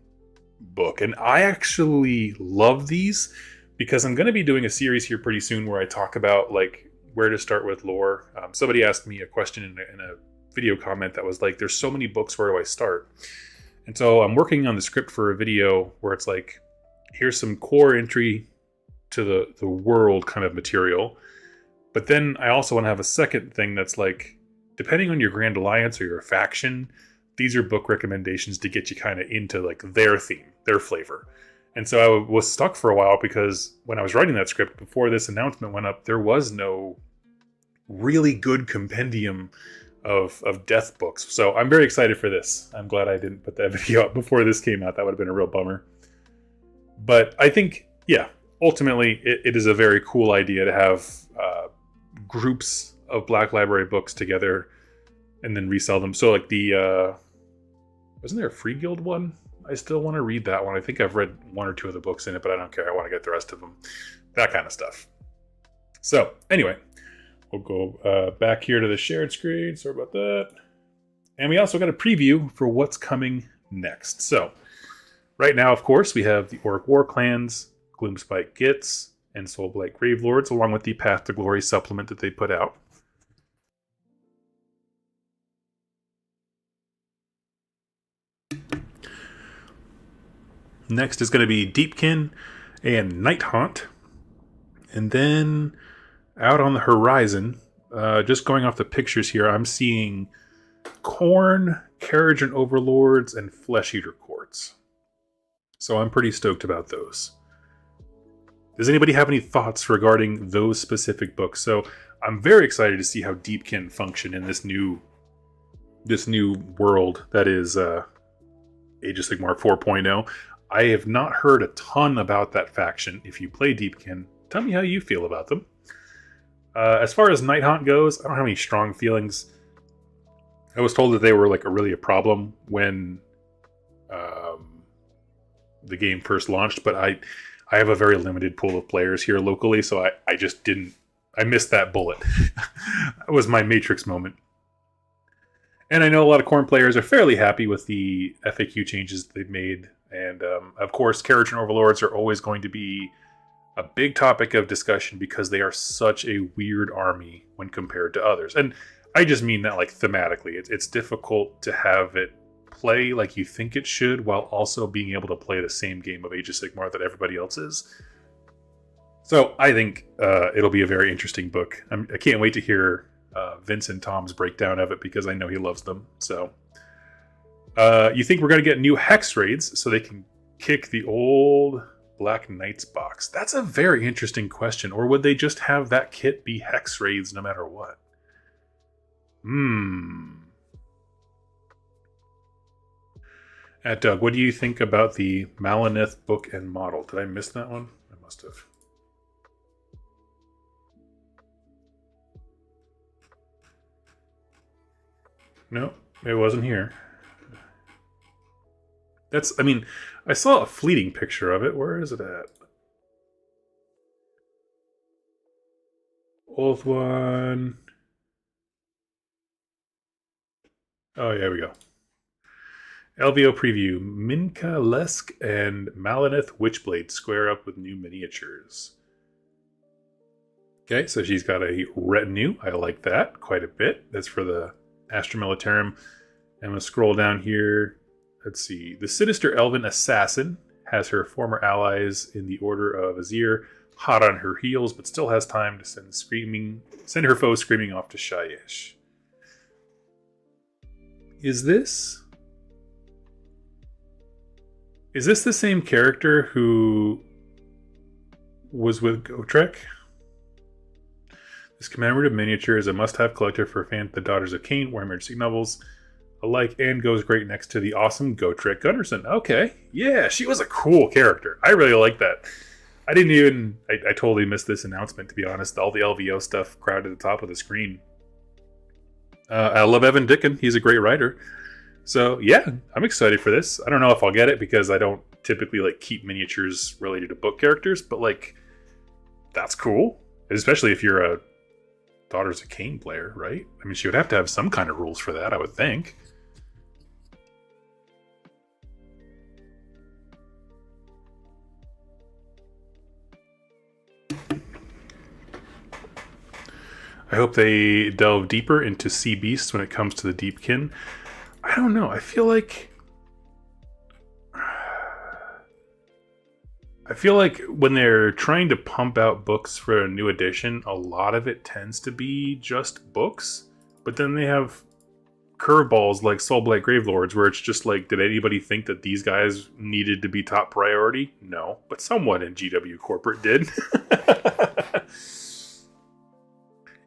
book. And I actually love these because I'm going to be doing a series here pretty soon where I talk about like where to start with lore. Somebody asked me a question in a video comment that was like, there's so many books, where do I start? And so I'm working on the script for a video where it's like, here's some core entry to the world kind of material. But then I also want to have a second thing that's like, depending on your Grand Alliance or your faction, these are book recommendations to get you kind of into like their theme, their flavor. And so I was stuck for a while because when I was writing that script, before this announcement went up, there was no really good compendium of death books. So I'm very excited for this. I'm glad I didn't put that video up before this came out. That would have been a real bummer. But I think, yeah, ultimately it is a very cool idea to have groups of Black Library books together and then resell them. So like the, wasn't there a Free Guild one? I still want to read that one. I think I've read 1 or 2 of the books in it, but I don't care. I want to get the rest of them. That kind of stuff. So anyway, we'll go back here to the shared screen. Sorry about that. And we also got a preview for what's coming next. So right now, of course, we have the Orc War Clans, Gloomspite Gits, and Soulblight Gravelords, along with the Path to Glory supplement that they put out. Next is going to be Deepkin and Nighthaunt. And then out on the horizon, just going off the pictures here, I'm seeing Khorne, Carriage and Overlords, and Flesh Eater Courts. So I'm pretty stoked about those. Does anybody have any thoughts regarding those specific books? So I'm very excited to see how Deepkin function in this new world that is Age of Sigmar 4.0. I have not heard a ton about that faction. If you play Deepkin, tell me how you feel about them. As far as Nighthaunt goes, I don't have any strong feelings. I was told that they were like really a problem when the game first launched, but I have a very limited pool of players here locally, so I just didn't. I missed that bullet. That was my Matrix moment. And I know a lot of Khorne players are fairly happy with the FAQ changes they've made. And of course, Carriage and Overlords are always going to be a big topic of discussion because they are such a weird army when compared to others. And I just mean that like thematically. It's difficult to have it play like you think it should while also being able to play the same game of Age of Sigmar that everybody else is. So I think it'll be a very interesting book. I can't wait to hear Vince and Tom's breakdown of it because I know he loves them. So you think we're going to get new hex raids so they can kick the old Black Knights box? That's a very interesting question. Or would they just have that kit be hex raids no matter what? Doug, what do you think about the Malineth book and model? Did I miss that one? I must have. No, it wasn't here. I saw a fleeting picture of it. Where is it at? Old one. Oh, yeah, here we go. LVO preview. Minka Lesk and Malineth Witchblade square up with new miniatures. Okay, so she's got a retinue. I like that quite a bit. That's for the Astra Militarum. I'm going to scroll down here. Let's see. The Sinister Elven Assassin has her former allies in the Order of Azir hot on her heels, but still has time to send her foes screaming off to Shyish. Is this the same character who was with Gotrek? This commemorative miniature is a must-have collector for the Daughters of Cain, Warhammer Sig novels alike, and goes great next to the awesome Gotrek Gunnarsson. Okay, yeah, she was a cool character. I really like that. I totally missed this announcement, to be honest. All the LVO stuff crowded at the top of the screen. I love Evan Dickon. He's a great writer. So, yeah, I'm excited for this. I don't know if I'll get it because I don't typically keep miniatures related to book characters, but that's cool. Especially if you're a Daughters of Cain player, right? I mean, she would have to have some kind of rules for that, I would think. I hope they delve deeper into sea beasts when it comes to the Deepkin. I don't know. I feel like when they're trying to pump out books for a new edition, a lot of it tends to be just books. But then they have curveballs like Soulblight Gravelords, where it's just did anybody think that these guys needed to be top priority? No, but someone in GW Corporate did.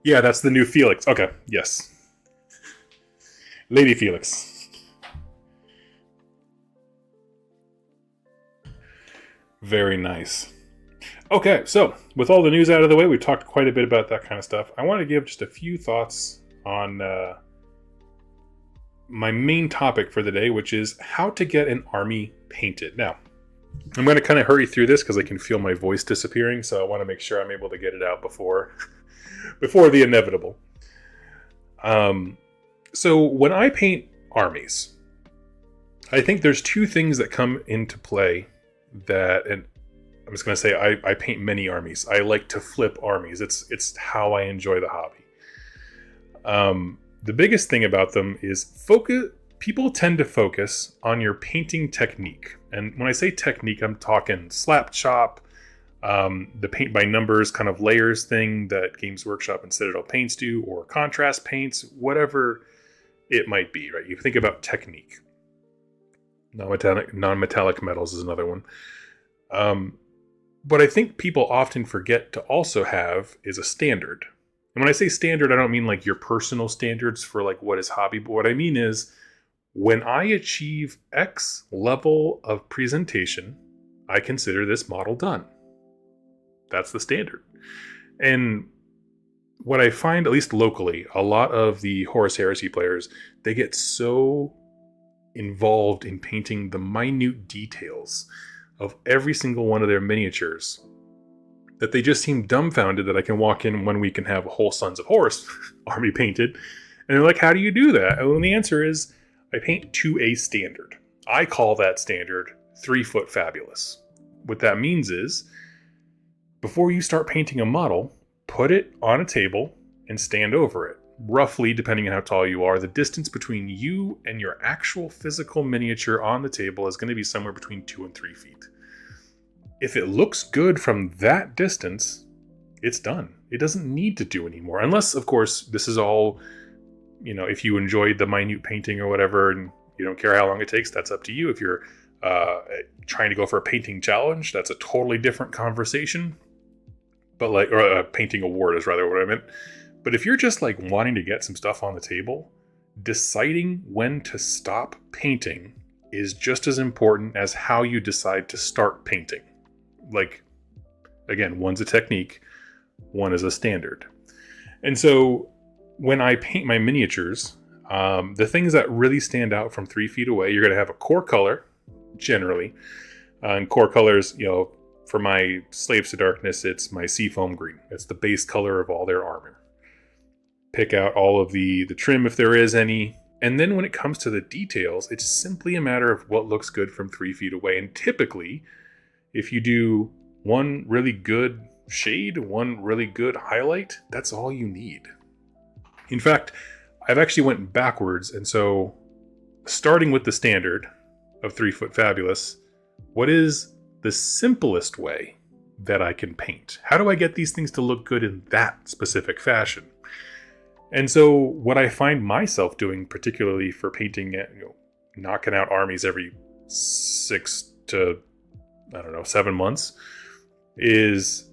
Yeah, that's the new Felix. Okay, yes. Lady Felix. Very nice. Okay, so with all the news out of the way, we've talked quite a bit about that kind of stuff. I want to give just a few thoughts on my main topic for the day, which is how to get an army painted. Now, I'm going to kind of hurry through this because I can feel my voice disappearing, so I want to make sure I'm able to get it out before the inevitable. So when I paint armies, I think there's two things that come into play and I'm just going to say I paint many armies. I like to flip armies. It's how I enjoy the hobby. The biggest thing about them is focus. People tend to focus on your painting technique. And when I say technique, I'm talking slap chop, the paint by numbers kind of layers thing that Games Workshop and Citadel paints do, or contrast paints, whatever it might be, right? You think about technique. Non-metallic metals is another one. But I think people often forget to also have is a standard. And when I say standard, I don't mean your personal standards for what is hobby, but what I mean is when I achieve X level of presentation, I consider this model done. That's the standard. And what I find, at least locally, a lot of the Horus Heresy players, they get so involved in painting the minute details of every single one of their miniatures that they just seem dumbfounded that I can walk in 1 week and have a whole Sons of Horus army painted. And they're like, how do you do that? And the answer is, I paint to a standard. I call that standard 3 foot fabulous. What that means is, before you start painting a model, put it on a table and stand over it. Roughly, depending on how tall you are, the distance between you and your actual physical miniature on the table is going to be somewhere between 2 and 3 feet. if it looks good from that distance, it's done. It doesn't need to do anymore. Unless, of course, this is all, if you enjoyed the minute painting or whatever and you don't care how long it takes, that's up to you. If you're trying to go for a painting challenge, that's a totally different conversation. But or a painting award is rather what I meant. But if you're just like wanting to get some stuff on the table, deciding when to stop painting is just as important as how you decide to start painting. Like, again, one's a technique, one is a standard. And so when I paint my miniatures, the things that really stand out from 3 feet away, you're going to have a core color, generally. And core colors, for my Slaves to Darkness, it's my Seafoam Green. It's the base color of all their armor. Pick out all of the trim if there is any. And then when it comes to the details, it's simply a matter of what looks good from 3 feet away. And typically, if you do one really good shade, one really good highlight, that's all you need. In fact, I've actually went backwards. And so starting with the standard of 3 Foot Fabulous, what is the simplest way that I can paint? How do I get these things to look good in that specific fashion? And so what I find myself doing, particularly for painting, knocking out armies every 6 to, 7 months, is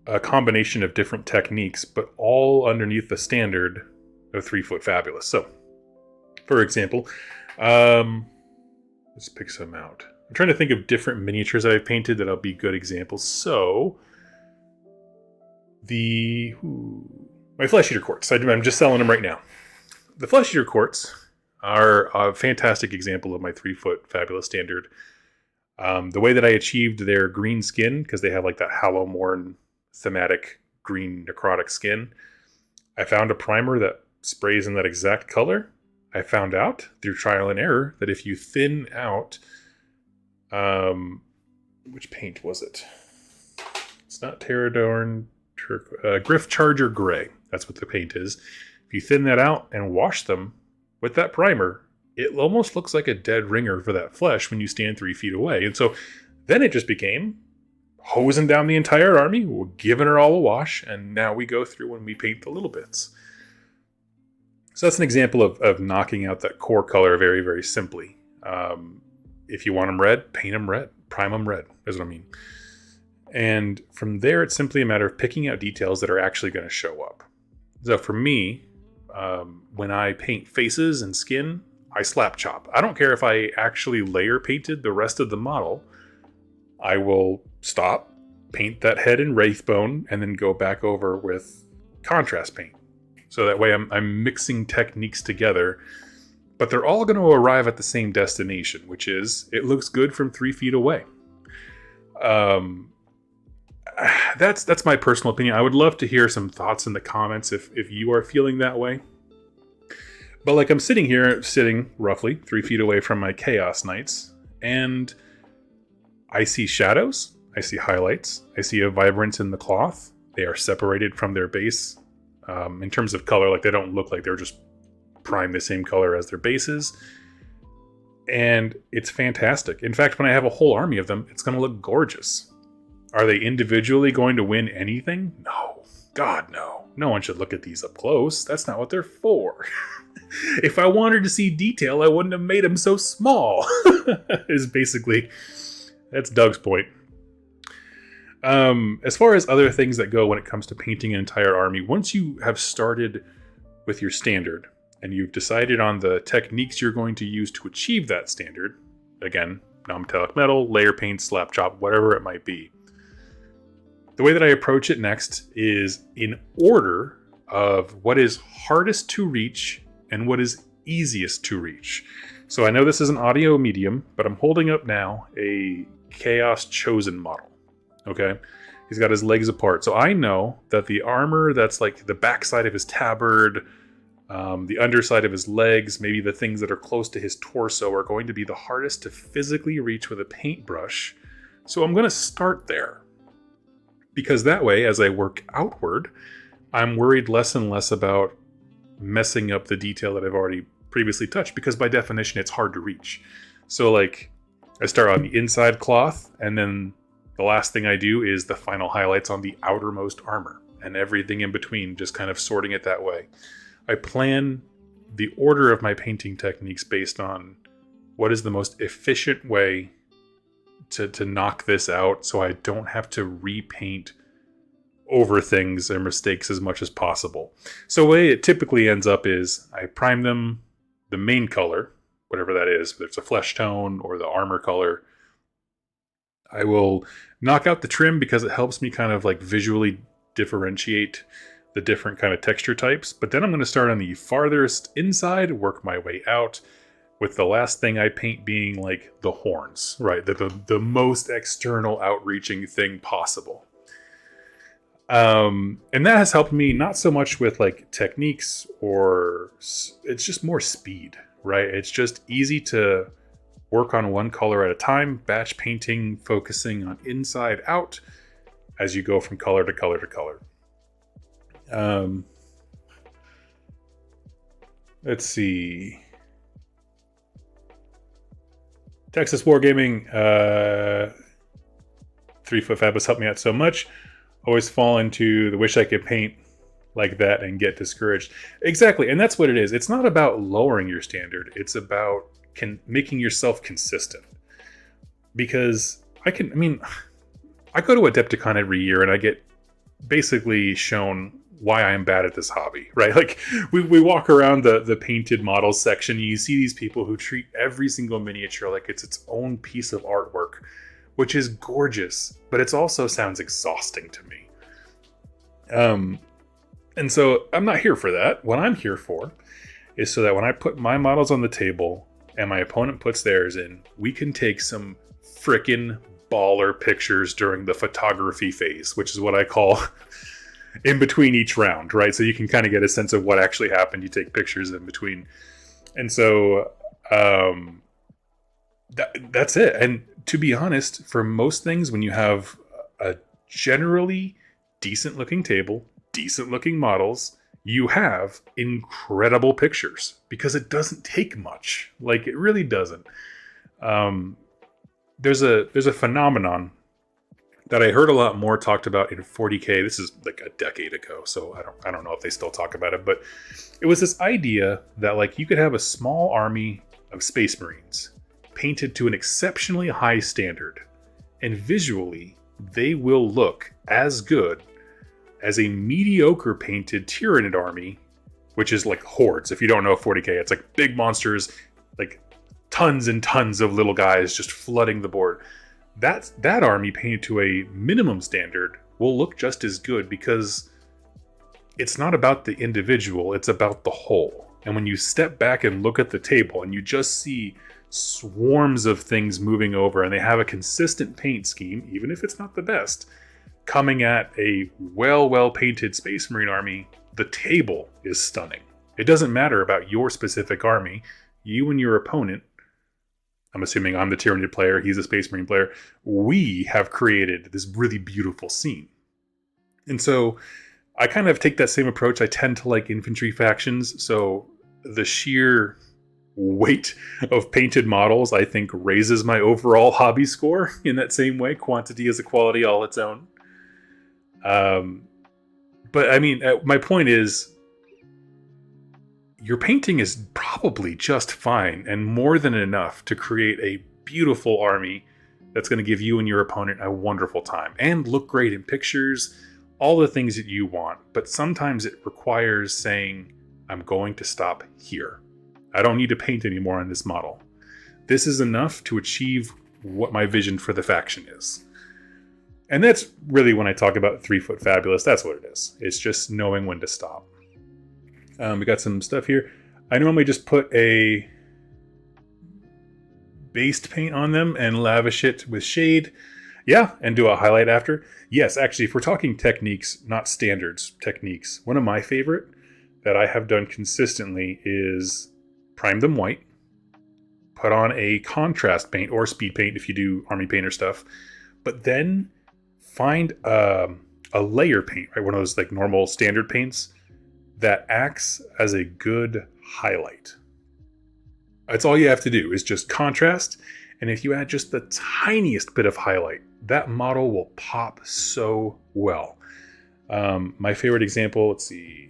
a combination of different techniques, but all underneath the standard of 3 Foot Fabulous. So, for example, let's pick some out. I'm trying to think of different miniatures that I've painted that'll be good examples. So, my Flesh Eater Quartz. I'm just selling them right now. The Flesh Eater Quartz are a fantastic example of my 3 Foot Fabulous standard. The way that I achieved their green skin, because they have like that Hallowmorn thematic green necrotic skin, I found a primer that sprays in that exact color. I found out through trial and error that if you thin out, which paint was it? It's not Terradorn, Griff Charger Gray. That's what the paint is. If you thin that out and wash them with that primer, it almost looks like a dead ringer for that flesh when you stand 3 feet away. And so then it just became hosing down the entire army, we're giving her all a wash, and now we go through and we paint the little bits. So that's an example of knocking out that core color very, very simply. If you want them red, paint them red. Prime them red, is what I mean. And from there, it's simply a matter of picking out details that are actually going to show up. So for me, when I paint faces and skin, I slap chop. I don't care if I actually layer painted the rest of the model. I will stop, paint that head in Wraithbone, and then go back over with contrast paint. So that way I'm mixing techniques together, but they're all going to arrive at the same destination, which is it looks good from 3 feet away. That's my personal opinion. I would love to hear some thoughts in the comments if you are feeling that way. But like I'm sitting roughly 3 feet away from my Chaos Knights, and I see shadows, I see highlights, I see a vibrance in the cloth. They are separated from their base. In terms of color, like they don't look like they're just primed the same color as their bases. And it's fantastic. In fact, when I have a whole army of them, it's going to look gorgeous. Are they individually going to win anything? No. God, no. No one should look at these up close. That's not what they're for. If I wanted to see detail, I wouldn't have made them so small. That's Doug's point. As far as other things that go when it comes to painting an entire army, once you have started with your standard and you've decided on the techniques you're going to use to achieve that standard, again, non-metallic metal, layer paint, slap chop, whatever it might be, the way that I approach it next is in order of what is hardest to reach and what is easiest to reach. So I know this is an audio medium, but I'm holding up now a Chaos Chosen model. Okay, he's got his legs apart. So I know that the armor that's like the backside of his tabard, the underside of his legs, maybe the things that are close to his torso are going to be the hardest to physically reach with a paintbrush. So I'm going to start there. Because that way, as I work outward, I'm worried less and less about messing up the detail that I've already previously touched, because by definition, it's hard to reach. So like, I start on the inside cloth, and then the last thing I do is the final highlights on the outermost armor, and everything in between, just kind of sorting it that way. I plan the order of my painting techniques based on what is the most efficient way to knock this out, so I don't have to repaint over things or mistakes as much as possible. So the way it typically ends up is I prime them the main color, whatever that is, whether it's a flesh tone or the armor color. I will knock out the trim because it helps me kind of like visually differentiate the different kind of texture types. But then I'm going to start on the farthest inside, work my way out, with the last thing I paint being like the horns, right? The most external outreaching thing possible. And that has helped me not so much with like techniques, or it's just more speed, right? It's just easy to work on one color at a time, batch painting, focusing on inside out as you go from color to color to color. Let's see. Texas Wargaming, 3 Foot Fab has helped me out so much. Always fall into the wish I could paint like that and get discouraged. Exactly, and that's what it is. It's not about lowering your standard. It's about making yourself consistent. Because I go to Adepticon every year and I get basically shown why I am bad at this hobby, right? Like we walk around the painted models section and you see these people who treat every single miniature like it's its own piece of artwork, which is gorgeous, but it also sounds exhausting to me. And so I'm not here for that. What I'm here for is so that when I put my models on the table and my opponent puts theirs in, we can take some frickin' baller pictures during the photography phase, which is what I call in between each round, right? So you can kind of get a sense of what actually happened. You take pictures in between. And so that's it. And to be honest, for most things, when you have a generally decent looking table, decent looking models, you have incredible pictures because it doesn't take much. Like, it really doesn't. There's a phenomenon that I heard a lot more talked about in 40K. This is like a decade ago, so I don't know if they still talk about it, but it was this idea that like you could have a small army of Space Marines painted to an exceptionally high standard, and visually they will look as good as a mediocre painted Tyranid army, which is like hordes. If you don't know 40K, it's like big monsters, like tons and tons of little guys just flooding the board. That army painted to a minimum standard will look just as good because it's not about the individual, it's about the whole. And when you step back and look at the table and you just see swarms of things moving over and they have a consistent paint scheme, even if it's not the best, coming at a well painted Space Marine army, the table is stunning. It doesn't matter about your specific army. You and your opponent, I'm assuming I'm the Tyranid player, he's a Space Marine player, we have created this really beautiful scene. And so I kind of take that same approach. I tend to like infantry factions, so the sheer weight of painted models, I think, raises my overall hobby score in that same way. Quantity is a quality all its own. But I mean, my point is, your painting is probably just fine and more than enough to create a beautiful army that's going to give you and your opponent a wonderful time and look great in pictures, all the things that you want. But sometimes it requires saying, I'm going to stop here. I don't need to paint anymore on this model. This is enough to achieve what my vision for the faction is. And that's really when I talk about 3 Foot Fabulous, that's what it is. It's just knowing when to stop. We got some stuff here. I normally just put a based paint on them and lavish it with shade. Yeah, and do a highlight after. Yes, actually, if we're talking techniques, not standards, techniques, one of my favorite that I have done consistently is prime them white, put on a contrast paint or speed paint if you do army painter stuff, but then find a layer paint, right? One of those like normal standard paints that acts as a good highlight. That's all you have to do is just contrast And if you add just the tiniest bit of highlight, that model will pop so well. My favorite example, let's see.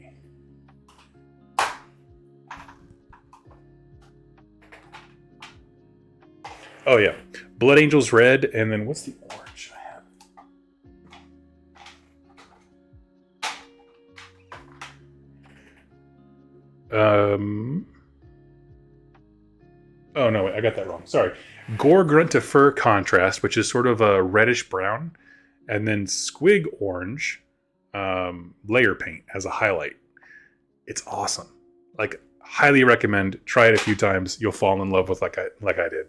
Oh yeah, Blood Angels red, and then what's the orange I have? Oh no, wait, I got that wrong. Sorry. Gore Grunt to Fur contrast, which is sort of a reddish brown, and then Squig orange layer paint as a highlight. It's awesome. Like, highly recommend. Try it a few times. You'll fall in love with like I did.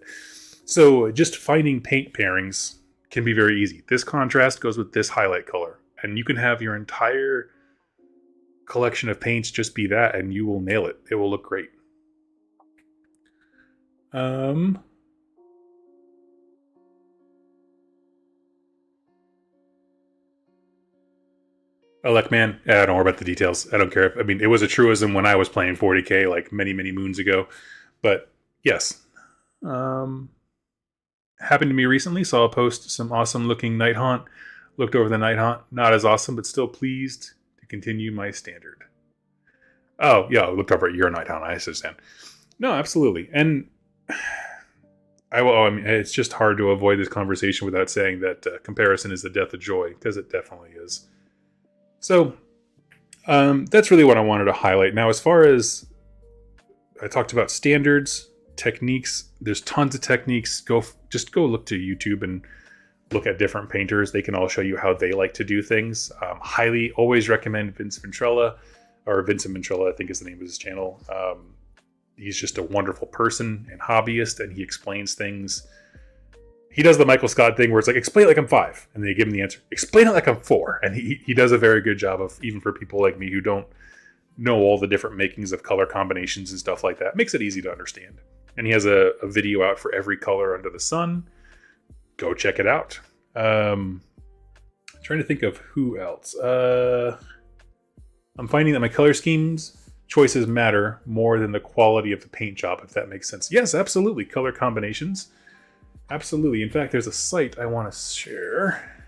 So just finding paint pairings can be very easy. This contrast goes with this highlight color, and you can have your entire collection of paints just be that, and you will nail it. It will look great. Man, I don't worry about the details. I don't care. I mean, it was a truism when I was playing 40k like many, many moons ago. But yes. Happened to me recently. Saw a post, some awesome looking Night Haunt. Looked over the Night Haunt. Not as awesome, but still pleased to continue my standard. Oh, yeah, I looked over at your Night Haunt. I understand. No, absolutely. And I mean, it's just hard to avoid this conversation without saying that comparison is the death of joy, because it definitely is. So that's really what I wanted to highlight. Now, as far as I talked about standards, techniques, there's tons of techniques. Just go look to YouTube and look at different painters. They can all show you how they like to do things. Highly always recommend Vincent Ventrella, I think is the name of his channel. He's just a wonderful person and hobbyist, and he explains things. He does the Michael Scott thing where it's like, explain it like I'm 5. And they give him the answer, explain it like I'm 4. And he does a very good job of, even for people like me who don't know all the different makings of color combinations and stuff like that, makes it easy to understand. And he has a video out for every color under the sun. Go check it out. Trying to think of who else. I'm finding that my color schemes choices matter more than the quality of the paint job, if that makes sense. Yes, absolutely. Color combinations. Absolutely. In fact, there's a site I want to share.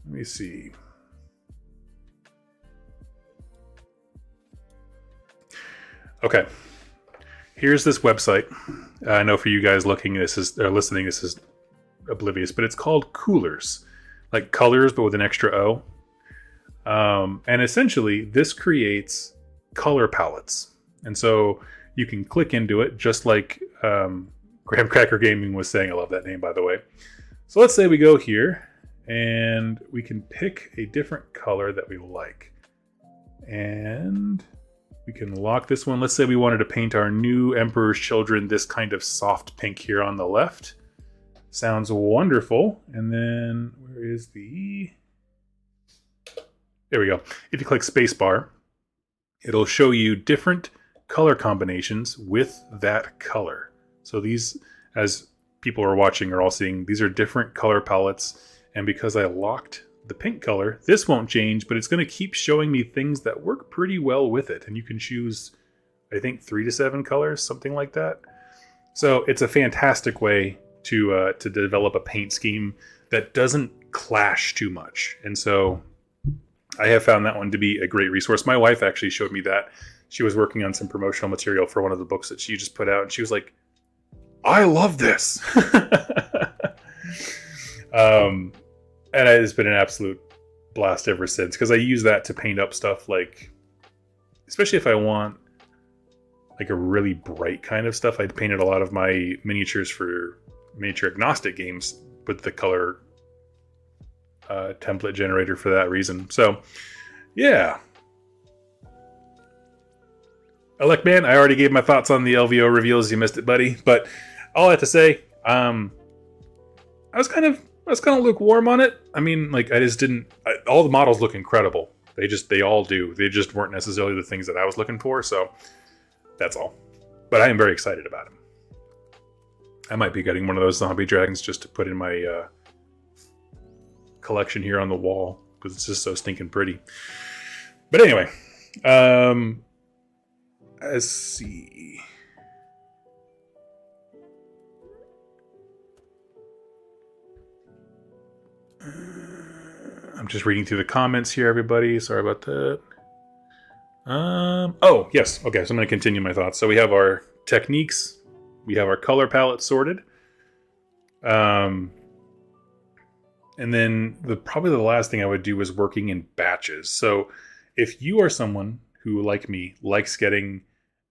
Let me see. Okay. Here's this website. I know for you guys listening, this is oblivious, but it's called Coolers. Like colors, but with an extra O. And essentially, this creates color palettes. And so you can click into it, just like Graham Cracker Gaming was saying. I love that name, by the way. So let's say we go here, and we can pick a different color that we like. And we can lock this one. Let's say we wanted to paint our new Emperor's Children this kind of soft pink here on the left. Sounds wonderful. And then, where is the... There we go. If you click spacebar, it'll show you different color combinations with that color. So these, as people are watching, are all seeing, these are different color palettes. And because I locked the pink color, this won't change, but it's going to keep showing me things that work pretty well with it. And you can choose, I think, 3 to 7 colors, something like that. So it's a fantastic way to develop a paint scheme that doesn't clash too much. And so I have found that one to be a great resource. My wife actually showed me that. She was working on some promotional material for one of the books that she just put out, and she was like, I love this. And it's been an absolute blast ever since, because I use that to paint up stuff, like, especially if I want like a really bright kind of stuff. I'd painted a lot of my miniatures for miniature agnostic games with the color template generator for that reason. So yeah, Alec Man, I already gave my thoughts on the LVO reveals. You missed it, buddy. But all I have to say, I was kind of lukewarm on it. I mean, like, I just didn't. All the models look incredible. They all do. They just weren't necessarily the things that I was looking for. So that's all. But I am very excited about them. I might be getting one of those zombie dragons just to put in my collection here on the wall, because it's just so stinking pretty. But anyway, let's see. I'm just reading through the comments here, everybody. Sorry about that. Oh, yes. Okay, so I'm going to continue my thoughts. So we have our techniques. We have our color palette sorted. And then probably the last thing I would do is working in batches. So if you are someone who, like me, likes getting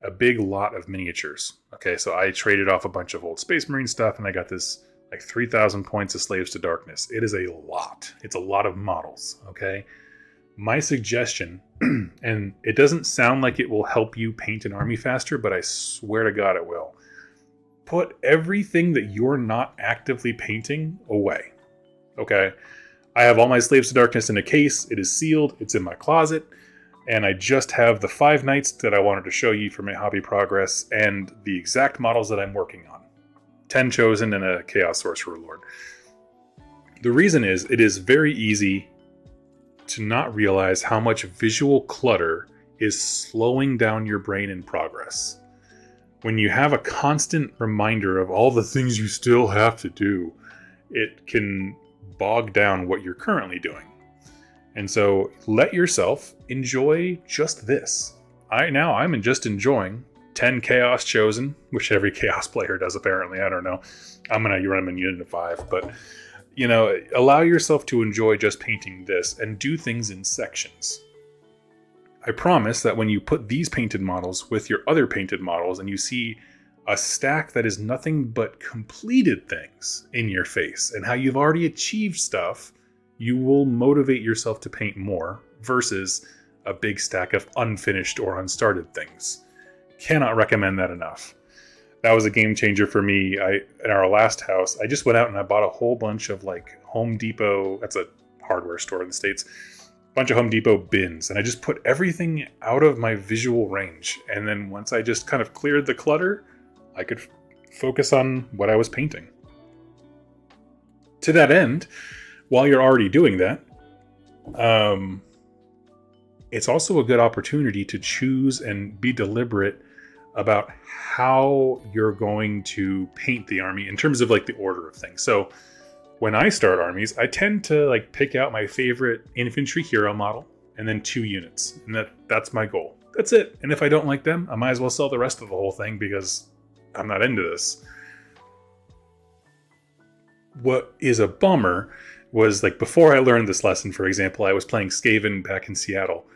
a big lot of miniatures. Okay, so I traded off a bunch of old Space Marine stuff, and I got this like 3,000 points of Slaves to Darkness. It is a lot. It's a lot of models, okay? My suggestion, and it doesn't sound like it will help you paint an army faster, but I swear to God it will. Put everything that you're not actively painting away, okay? I have all my Slaves to Darkness in a case. It is sealed. It's in my closet. And I just have the 5 knights that I wanted to show you for my hobby progress and the exact models that I'm working on. 10 chosen and a Chaos Sorcerer Lord. The reason is, it is very easy to not realize how much visual clutter is slowing down your brain in progress. When you have a constant reminder of all the things you still have to do, it can bog down what you're currently doing. And so let yourself enjoy just this. I'm just enjoying 10 Chaos chosen, which every Chaos player does apparently. I don't know. I'm going to run them in unit of 5, but allow yourself to enjoy just painting this and do things in sections. I promise that when you put these painted models with your other painted models and you see a stack that is nothing but completed things in your face and how you've already achieved stuff, you will motivate yourself to paint more versus a big stack of unfinished or unstarted things. Cannot recommend that enough. That was a game changer for me. In our last house, I just went out and I bought a whole bunch of like Home Depot, that's a hardware store in the States, bunch of Home Depot bins, and I just put everything out of my visual range. And then once I just kind of cleared the clutter, I could focus on what I was painting. To that end, while you're already doing that, it's also a good opportunity to choose and be deliberate about how you're going to paint the army in terms of like the order of things. So when I start armies, I tend to like pick out my favorite infantry hero model and then 2 units. And that's my goal. That's it. And if I don't like them, I might as well sell the rest of the whole thing because I'm not into this. What is a bummer was like before I learned this lesson, for example, I was playing Skaven back in Seattle.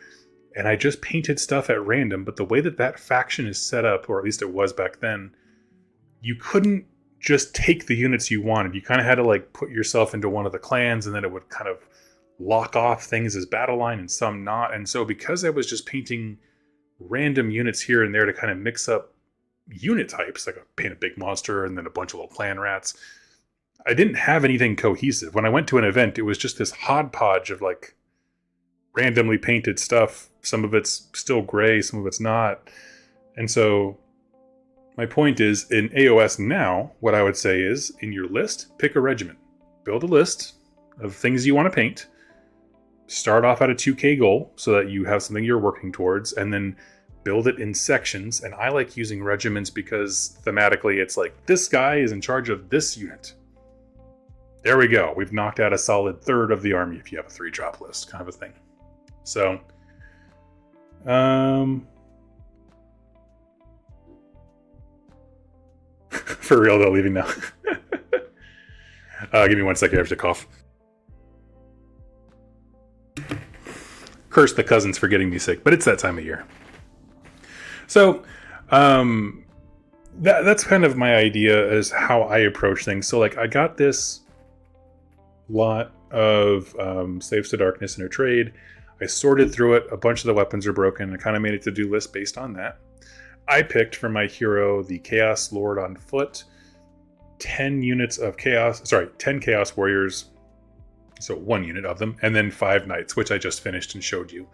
And I just painted stuff at random, but the way that faction is set up, or at least it was back then, you couldn't just take the units you wanted. You kind of had to like put yourself into one of the clans, and then it would kind of lock off things as battle line and some not. And so because I was just painting random units here and there to kind of mix up unit types, like I paint a big monster and then a bunch of little clan rats, I didn't have anything cohesive. When I went to an event, it was just this hodgepodge of like randomly painted stuff. Some of it's still gray, some of it's not. And so my point is, in AOS now, what I would say is, in your list, pick a regiment. Build a list of things you want to paint. Start off at a 2K goal so that you have something you're working towards, and then build it in sections. And I like using regiments because thematically it's like, this guy is in charge of this unit. There we go. We've knocked out a solid third of the army if you have a 3-drop list, kind of a thing. So, for real though, leaving now. Give me 1 second, I have to cough. Curse the cousins for getting me sick, but it's that time of year. So, that's kind of my idea as how I approach things. So, like, I got this lot of Slaves to Darkness in a trade. I sorted through it. A bunch of the weapons are broken. I kind of made a to-do list based on that. I picked for my hero the Chaos Lord on foot, 10 Chaos Warriors, so 1 unit of them, and then 5 Knights, which I just finished and showed you.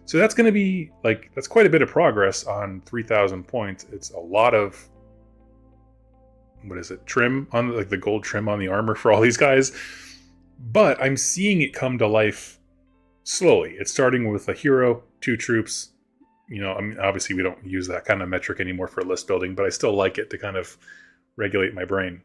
So that's going to be, like, that's quite a bit of progress on 3,000 points. It's a lot of, trim, on like the gold trim on the armor for all these guys. But I'm seeing it come to life slowly. It's starting with a hero, 2 troops. I mean, obviously we don't use that kind of metric anymore for list building, but I still like it to kind of regulate my brain.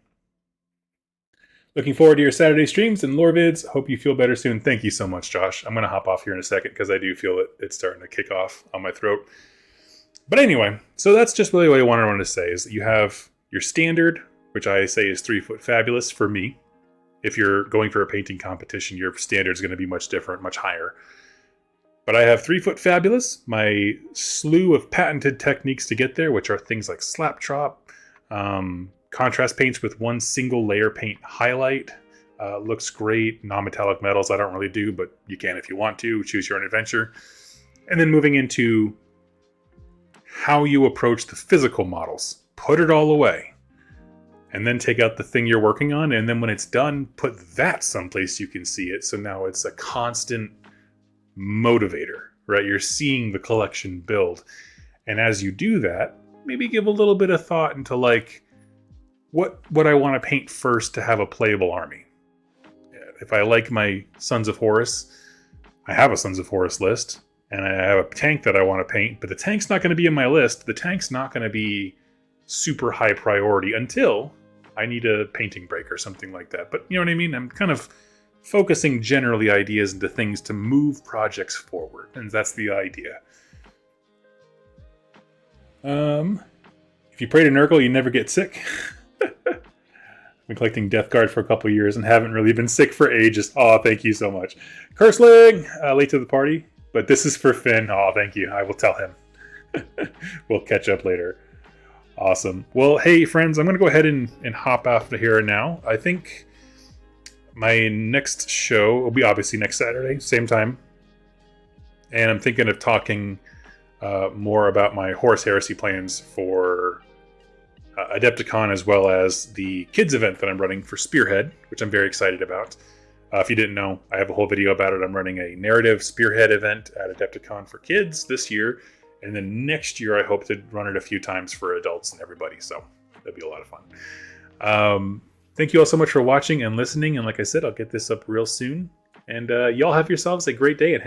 Looking forward to your Saturday streams and lore vids. Hope you feel better soon. Thank you so much, Josh. I'm going to hop off here in a second because I do feel it's starting to kick off on my throat. But anyway, so that's just really what I wanted to say is that you have your standard, which I say is 3 foot fabulous for me. If you're going for a painting competition, your standard is going to be much different, much higher. But I have 3 foot fabulous, my slew of patented techniques to get there, which are things like slap chop, contrast paints with one single layer paint highlight. Looks great. Non-metallic metals I don't really do, but you can if you want to. Choose your own adventure. And then moving into how you approach the physical models. Put it all away. And then take out the thing you're working on. And then when it's done, put that someplace you can see it. So now it's a constant motivator, right? You're seeing the collection build. And as you do that, maybe give a little bit of thought into like, what I want to paint first to have a playable army. If I like my Sons of Horus, I have a Sons of Horus list, and I have a tank that I want to paint, but the tank's not going to be in my list. The tank's not going to be super high priority until I need a painting break or something like that. But you know what I mean? I'm kind of focusing generally ideas into things to move projects forward, and that's the idea. If you pray to Nurgle, you never get sick. I've been collecting Death Guard for a couple years and haven't really been sick for ages. Oh, thank you so much. Curseling! Late to the party, but this is for Finn. Oh, thank you. I will tell him. We'll catch up later. Awesome. Well, hey, friends, I'm going to go ahead and hop off to here now. I think my next show will be obviously next Saturday, same time. And I'm thinking of talking more about my Horus Heresy plans for Adepticon, as well as the kids event that I'm running for Spearhead, which I'm very excited about. If you didn't know, I have a whole video about it. I'm running a narrative Spearhead event at Adepticon for kids this year, and then next year I hope to run it a few times for adults and everybody, so that'd be a lot of fun. Thank you all so much for watching and listening, and like I said, I'll get this up real soon, and y'all have yourselves a great day and